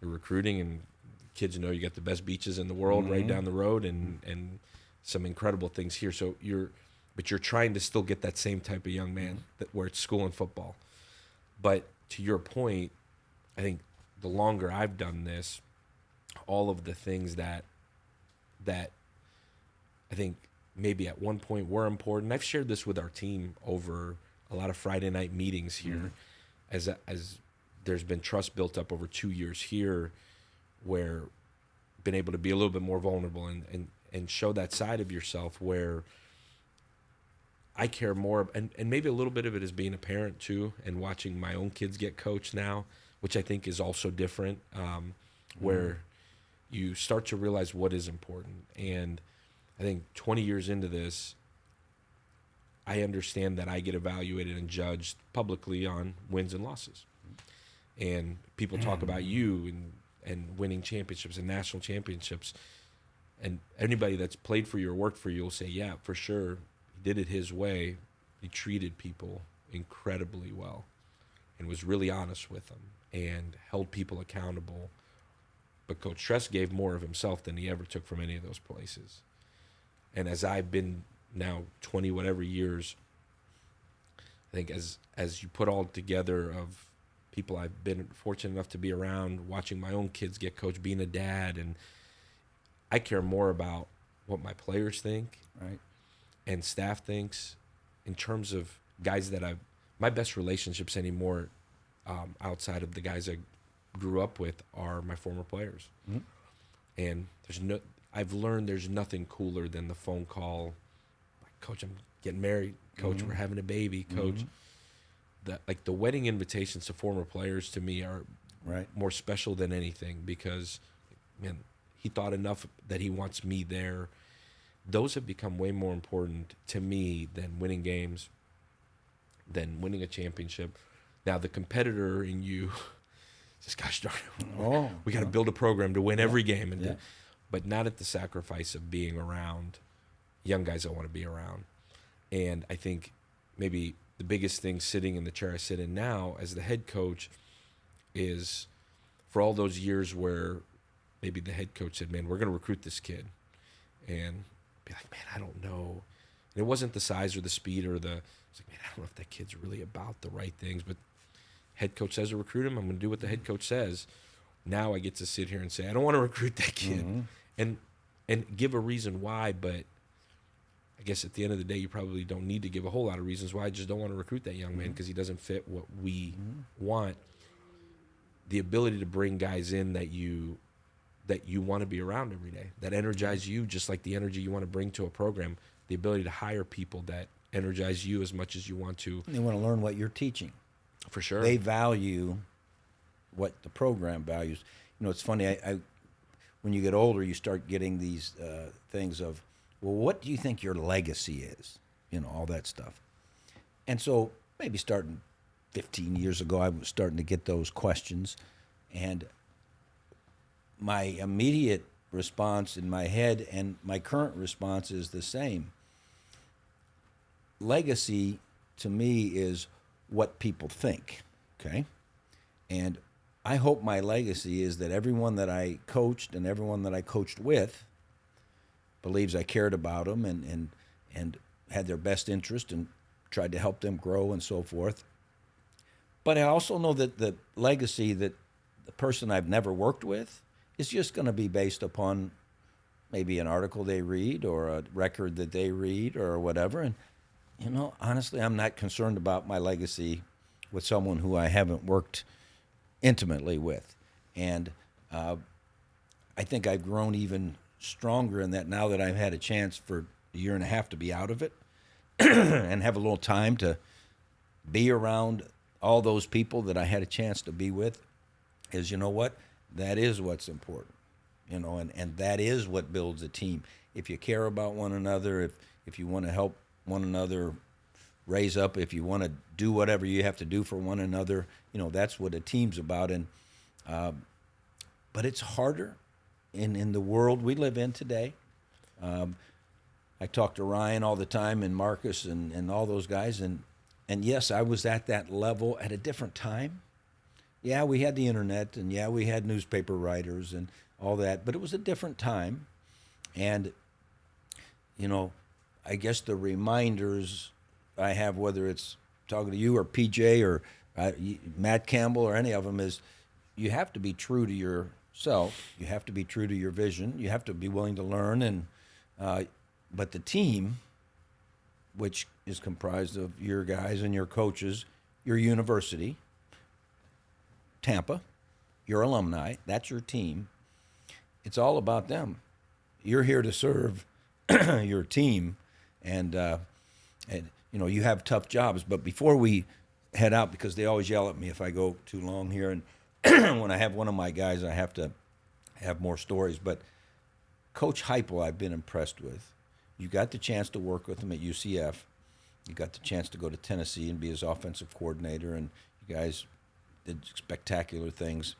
you're recruiting and kids know you got the best beaches in the world right down the road and some incredible things here. So you're trying to still get that same type of young man where it's school and football. But to your point, I think the longer I've done this, all of the things that I think maybe at one point were important. I've shared this with our team over a lot of Friday night meetings here, as there's been trust built up over 2 years here, where been able to be a little bit more vulnerable and show that side of yourself where I care more, and maybe a little bit of it is being a parent too, and watching my own kids get coached now, which I think is also different, where you start to realize what is important. And I think 20 years into this, I understand that I get evaluated and judged publicly on wins and losses. And people talk about you and winning championships and national championships. And anybody that's played for you or worked for you will say, yeah, for sure, he did it his way. He treated people incredibly well and was really honest with them and held people accountable. But Coach Tress gave more of himself than he ever took from any of those places. And as I've been now 20 whatever years, I think as you put all together of people I've been fortunate enough to be around, watching my own kids get coached, being a dad, and I care more about what my players think, right, and staff thinks, in terms of guys that my best relationships anymore, outside of the guys I grew up with, are my former players. And I've learned there's nothing cooler than the phone call. Like, Coach, I'm getting married. Coach, we're having a baby. Coach, the wedding invitations to former players to me are more special than anything because, man, he thought enough that he wants me there. Those have become way more important to me than winning games, than winning a championship. Now, the competitor in you says, gosh darn it, we got to build a program to win every game. But not at the sacrifice of being around young guys I want to be around. And I think maybe the biggest thing sitting in the chair I sit in now as the head coach is for all those years where maybe the head coach said, man, we're going to recruit this kid. And be like, man, I don't know. And it wasn't the size or the speed or it's like, man, I don't know if that kid's really about the right things. But head coach says to recruit him, I'm going to do what the head coach says. Now I get to sit here and say, I don't want to recruit that kid. And give a reason why, but I guess at the end of the day, you probably don't need to give a whole lot of reasons why. I just don't want to recruit that young man because he doesn't fit what we want. The ability to bring guys in that you want to be around every day, that energize you just like the energy you want to bring to a program, the ability to hire people that energize you as much as you want to. They want to learn what you're teaching. For sure. They value what the program values. You know, it's funny, I when you get older, you start getting these things of, well, what do you think your legacy is? You know, all that stuff. And so maybe starting 15 years ago, I was starting to get those questions. And my immediate response in my head and my current response is the same. Legacy, to me, is what people think, okay? And I hope my legacy is that everyone that I coached and everyone that I coached with believes I cared about them and had their best interest and tried to help them grow and so forth. But I also know that the legacy that the person I've never worked with is just going to be based upon maybe an article they read or a record that they read or whatever. And, you know, honestly, I'm not concerned about my legacy with someone who I haven't worked intimately with. And I think I've grown even stronger in that now that I've had a chance for a year and a half to be out of it and have a little time to be around all those people that I had a chance to be with, is, you know what, that is what's important, you know, and that is what builds a team. If you care about one another, if you want to help one another raise up, if you want to do whatever you have to do for one another, you know, that's what a team's about. And but it's harder in the world we live in today. I talk to Ryan all the time and Marcus and all those guys, and yes, I was at that level at a different time. Yeah, we had the internet, and yeah, we had newspaper writers and all that, but it was a different time. And, you know, I guess the reminders I have, whether it's talking to you or PJ or Matt Campbell or any of them, is you have to be true to yourself. You have to be true to your vision. You have to be willing to learn. And but the team, which is comprised of your guys and your coaches, your university, Tampa, your alumni, that's your team. It's all about them. You're here to serve your team, and you know, you have tough jobs. But before we head out, because they always yell at me if I go too long here, and when I have one of my guys, I have to have more stories. But Coach Heupel, I've been impressed with. You got the chance to work with him at UCF. You got the chance to go to Tennessee and be his offensive coordinator, and you guys did spectacular things.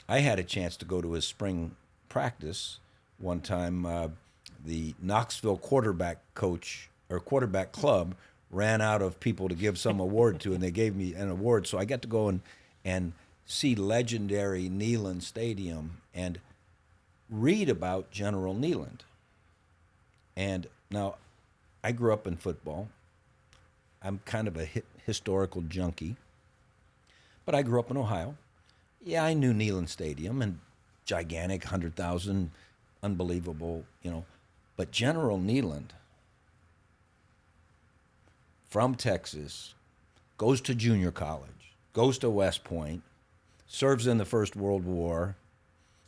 I had a chance to go to his spring practice one time. The Knoxville quarterback coach or quarterback club ran out of people to give some award to, and they gave me an award. So I got to go and see legendary Neyland Stadium and read about General Neyland. And now, I grew up in football. I'm kind of a historical junkie. But I grew up in Ohio. Yeah, I knew Neyland Stadium, and gigantic, 100,000, unbelievable, you know. But General Neyland, from Texas, goes to junior college, goes to West Point, serves in the First World War,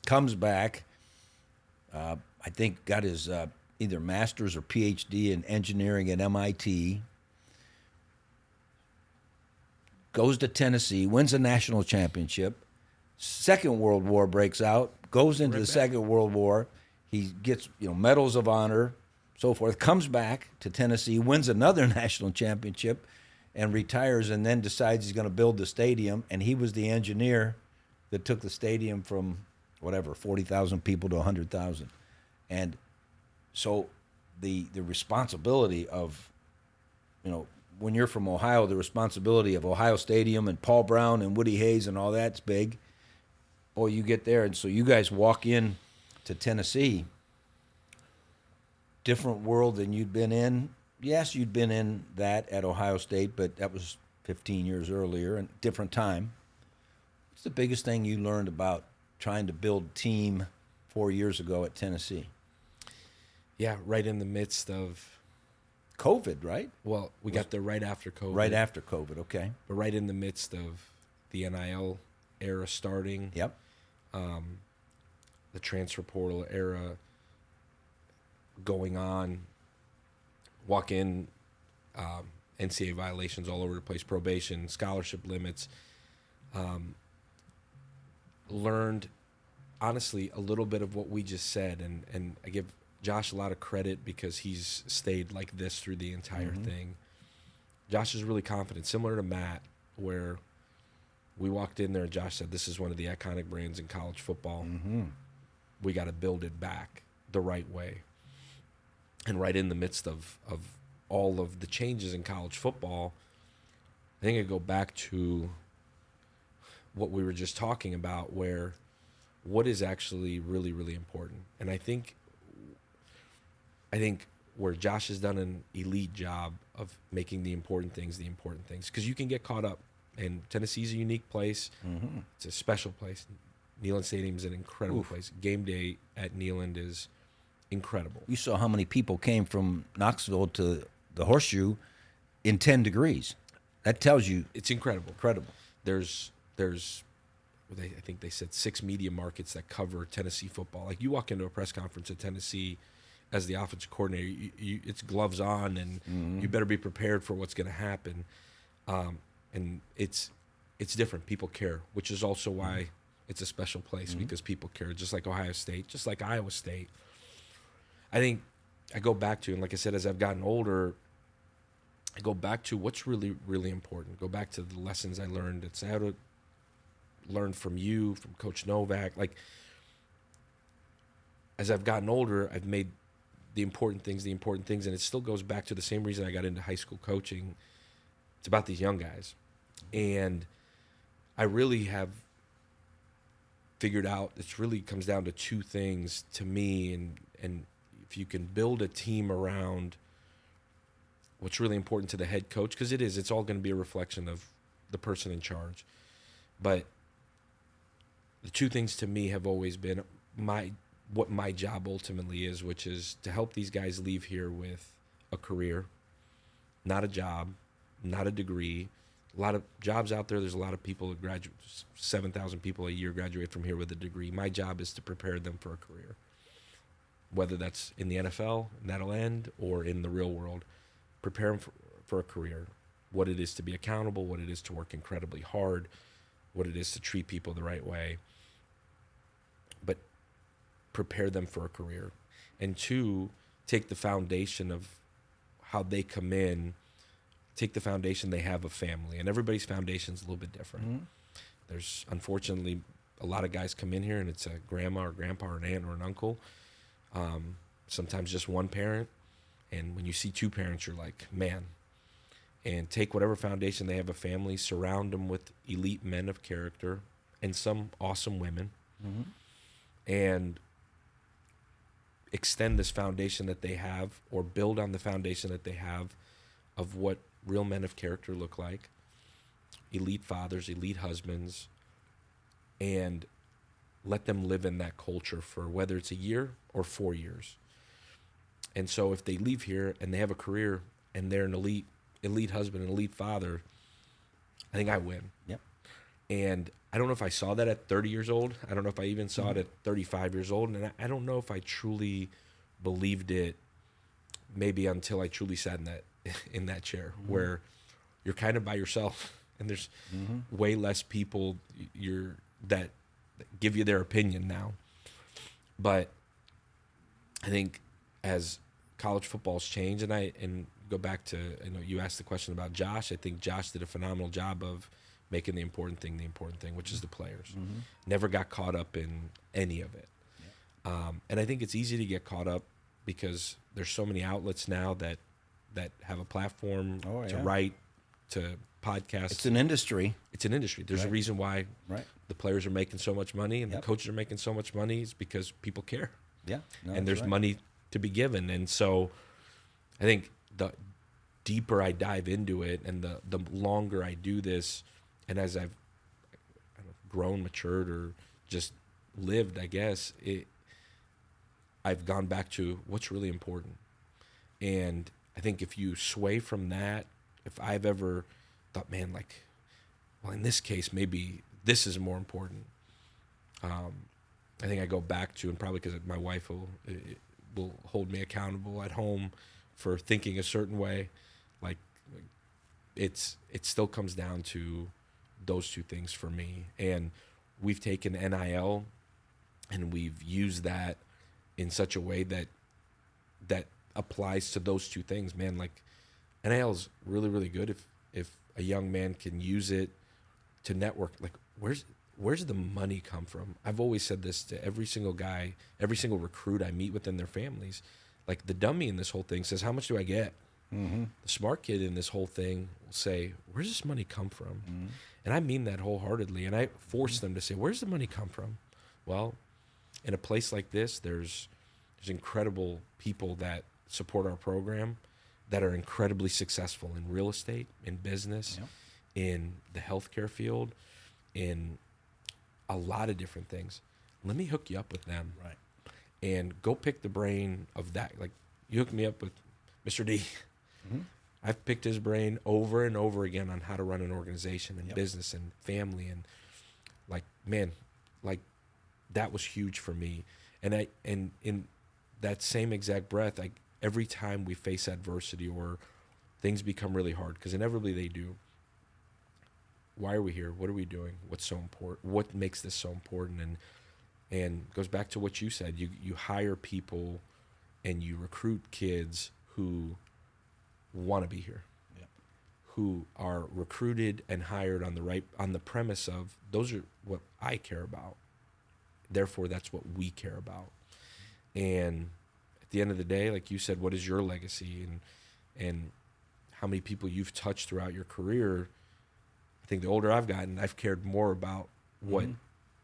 comes back, I think got his either master's or PhD in engineering at MIT. Goes to Tennessee, wins a national championship. Second World War breaks out, goes into the Second World War. He gets medals of honor, so forth. Comes back to Tennessee, wins another national championship, and retires. And then decides he's going to build the stadium. And he was the engineer that took the stadium from 40,000 people to 100,000. And so the responsibility of when you're from Ohio, the responsibility of Ohio Stadium and Paul Brown and Woody Hayes and all that's big. Boy, you get there, and so you guys walk in to Tennessee, different world than you'd been in. Yes, you'd been in that at Ohio State, but that was 15 years earlier and different time. What's the biggest thing you learned about trying to build team 4 years ago at Tennessee? Yeah, right in the midst of COVID, right? Well, we got there right after COVID. Right after COVID, okay. But right in the midst of the NIL era starting. Yep. The transfer portal era going on. Walk in, NCAA violations all over the place, probation, scholarship limits. Learned, honestly, a little bit of what we just said. And I give Josh a lot of credit because he's stayed like this through the entire thing. Josh is really confident, similar to Matt, where we walked in there and Josh said, this is one of the iconic brands in college football. We got to build it back the right way. And right in the midst of all of the changes in college football, I think I go back to what we were just talking about, where what is actually really, really important. And I think where Josh has done an elite job of making the important things, because you can get caught up. And Tennessee's a unique place. It's a special place. Neyland Stadium is an incredible place. Game day at Neyland is incredible. You saw how many people came from Knoxville to the Horseshoe in 10 degrees. That tells you it's incredible. Incredible. There's I think they said 6 media markets that cover Tennessee football. Like you walk into a press conference at Tennessee as the offensive coordinator, it's gloves on, and you better be prepared for what's going to happen. And it's different. People care, which is also why it's a special place, because people care, just like Ohio State, just like Iowa State. I think I go back to, and like I said, as I've gotten older, I go back to what's really, really important. Go back to the lessons I learned at Saturday, learned from you, from Coach Novak. Like, as I've gotten older, I've made the important things, and it still goes back to the same reason I got into high school coaching. It's about these young guys. And I really have figured out, it really comes down to 2 things to me. And if you can build a team around what's really important to the head coach, because it's all going to be a reflection of the person in charge. But the 2 things to me have always been what my job ultimately is, which is to help these guys leave here with a career, not a job, not a degree. A lot of jobs out there, there's a lot of people that graduate, 7,000 people a year graduate from here with a degree. My job is to prepare them for a career, whether that's in the NFL, and that'll end, or in the real world. Prepare them for a career, what it is to be accountable, what it is to work incredibly hard, what it is to treat people the right way. But prepare them for a career. And 2, take the foundation of how they come in, take the foundation they have of family. And everybody's foundation is a little bit different. There's, unfortunately, a lot of guys come in here and it's a grandma or grandpa or an aunt or an uncle. Sometimes just one parent. And when you see 2 parents, you're like, man. And take whatever foundation they have of family, surround them with elite men of character and some awesome women. And extend this foundation that they have, or build on the foundation that they have of what real men of character look like, elite fathers, elite husbands, and let them live in that culture for whether it's a year or 4 years. And so if they leave here and they have a career and they're an elite husband, an elite father, I think I win. Yep. And I don't know if I saw that at 30 years old. I don't know if I even saw it at 35 years old. And I don't know if I truly believed it maybe until I truly sat in that chair where you're kind of by yourself and there's way less people that give you their opinion now. But I think as college football's changed, and go back to, you asked the question about Josh. I think Josh did a phenomenal job of making the important thing, which is the players. Never got caught up in any of it. And I think it's easy to get caught up because there's so many outlets now that have a platform to write, to podcast. It's an industry. There's a reason why the players are making so much money and the coaches are making so much money is because people care. And there's money to be given. And so I think the deeper I dive into it and the longer I do this, and as I've grown, matured, or just lived, I guess, I've gone back to what's really important. And I think if you sway from that, if I've ever thought, man, like, well, in this case, maybe this is more important. I think I go back to, and probably because my wife will hold me accountable at home for thinking a certain way. Like it still comes down to those two things for me. And we've taken NIL and we've used that in such a way that applies to those two things, man. Like NIL is really, really good if a young man can use it to network. Like where's the money come from? I've always said this to every single guy, every single recruit I meet within their families. Like the dummy in this whole thing says, how much do I get? The smart kid in this whole thing will say, where's this money come from? And I mean that wholeheartedly. And I force them to say, where's the money come from? Well, in a place like this, there's incredible people that support our program that are incredibly successful in real estate, in business, in the healthcare field, in a lot of different things. Let me hook you up with them. Right. And go pick the brain of that. Like you hook me up with Mr. D. I've picked his brain over and over again on how to run an organization and business and family. And like, man, like that was huge for me. And in that same exact breath, like every time we face adversity or things become really hard, because inevitably they do. Why are we here? What are we doing? What's so important? What makes this so important? And goes back to what you said. You hire people and you recruit kids who want to be here, who are recruited and hired on the premise of those are what I care about. Therefore, that's what we care about. And at the end of the day, like you said, what is your legacy and how many people you've touched throughout your career? I think the older I've gotten, I've cared more about what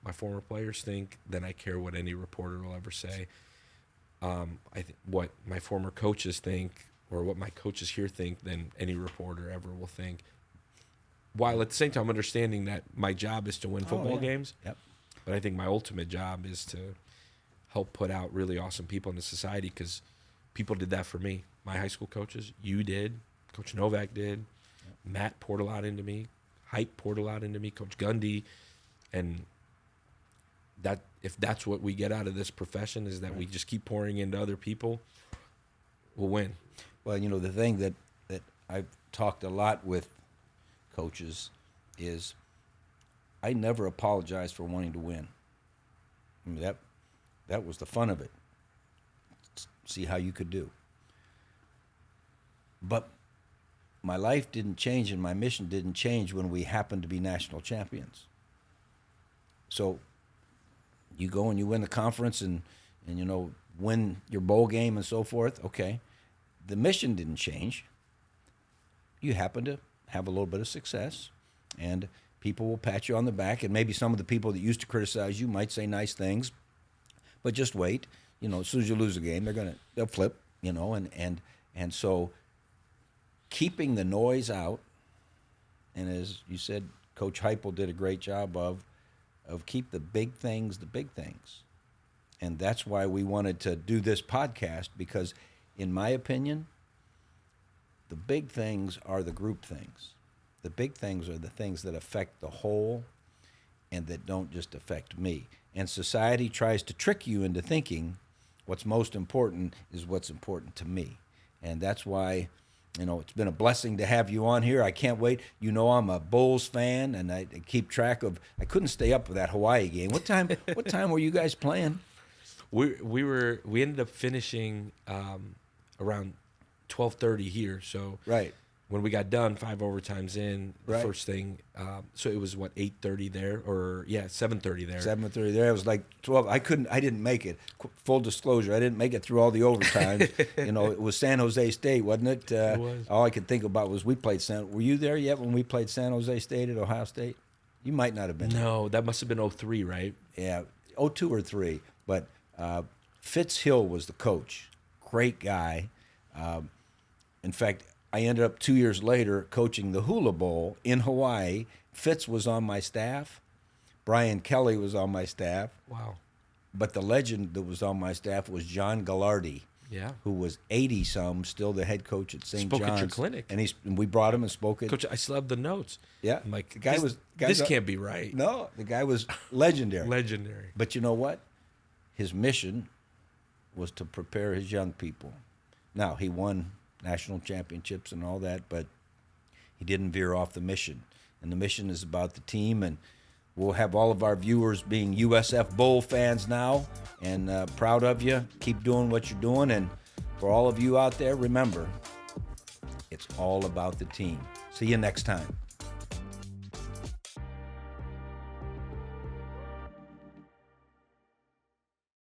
my former players think than I care what any reporter will ever say. I think what my former coaches think or what my coaches here think than any reporter ever will think. While at the same time understanding that my job is to win football games. But I think my ultimate job is to help put out really awesome people in the society because people did that for me. My high school coaches, you did, Coach Novak did, Matt poured a lot into me, Hype poured a lot into me, Coach Gundy, and that if that's what we get out of this profession is that we just keep pouring into other people, we'll win. Well, the thing that I've talked a lot with coaches is I never apologize for wanting to win. I mean, that was the fun of it. See how you could do. But my life didn't change and my mission didn't change when we happened to be national champions. So you go and you win the conference and win your bowl game and so forth. Okay. The mission didn't change. You happen to have a little bit of success and people will pat you on the back, and maybe some of the people that used to criticize you might say nice things, but just wait. As soon as you lose a game, they'll flip. And so keeping the noise out, and as you said, Coach Heupel did a great job of keep the big things, and that's why we wanted to do this podcast because, in my opinion, the big things are the group things. The big things are the things that affect the whole, and that don't just affect me. And society tries to trick you into thinking what's most important is what's important to me. And that's why, it's been a blessing to have you on here. I can't wait. I'm a Bulls fan, and I keep track of. I couldn't stay up with that Hawaii game. What time were you guys playing? We ended up finishing around 12:30 here. So right. When we got done, 5 overtimes in, the right. first thing. So it was 8:30 there, or 7:30 there. 7:30 there. It was like 12. I didn't make it. Full disclosure, I didn't make it through all the overtimes. It was San Jose State, wasn't it? It was. All I could think about was we played Were you there yet when we played San Jose State at Ohio State? You might not have been. No, that must have been 03, right? Yeah, 02 or 03. But Fitz Hill was the coach. Great guy. In fact, I ended up 2 years later coaching the Hula Bowl in Hawaii. Fitz was on my staff. Brian Kelly was on my staff. Wow. But the legend that was on my staff was John Gallardi, who was 80-some, still the head coach at St. John's. Spoke at your clinic. And we brought him and spoke at... Coach, I still have the notes. Yeah. I'm like, the guy this can't be right. No, the guy was legendary. Legendary. But you know what? His mission was to prepare his young people. Now, he won national championships and all that, but he didn't veer off the mission. And the mission is about the team, and we'll have all of our viewers being USF Bull fans now, and proud of you. Keep doing what you're doing, and for all of you out there, remember, it's all about the team. See you next time.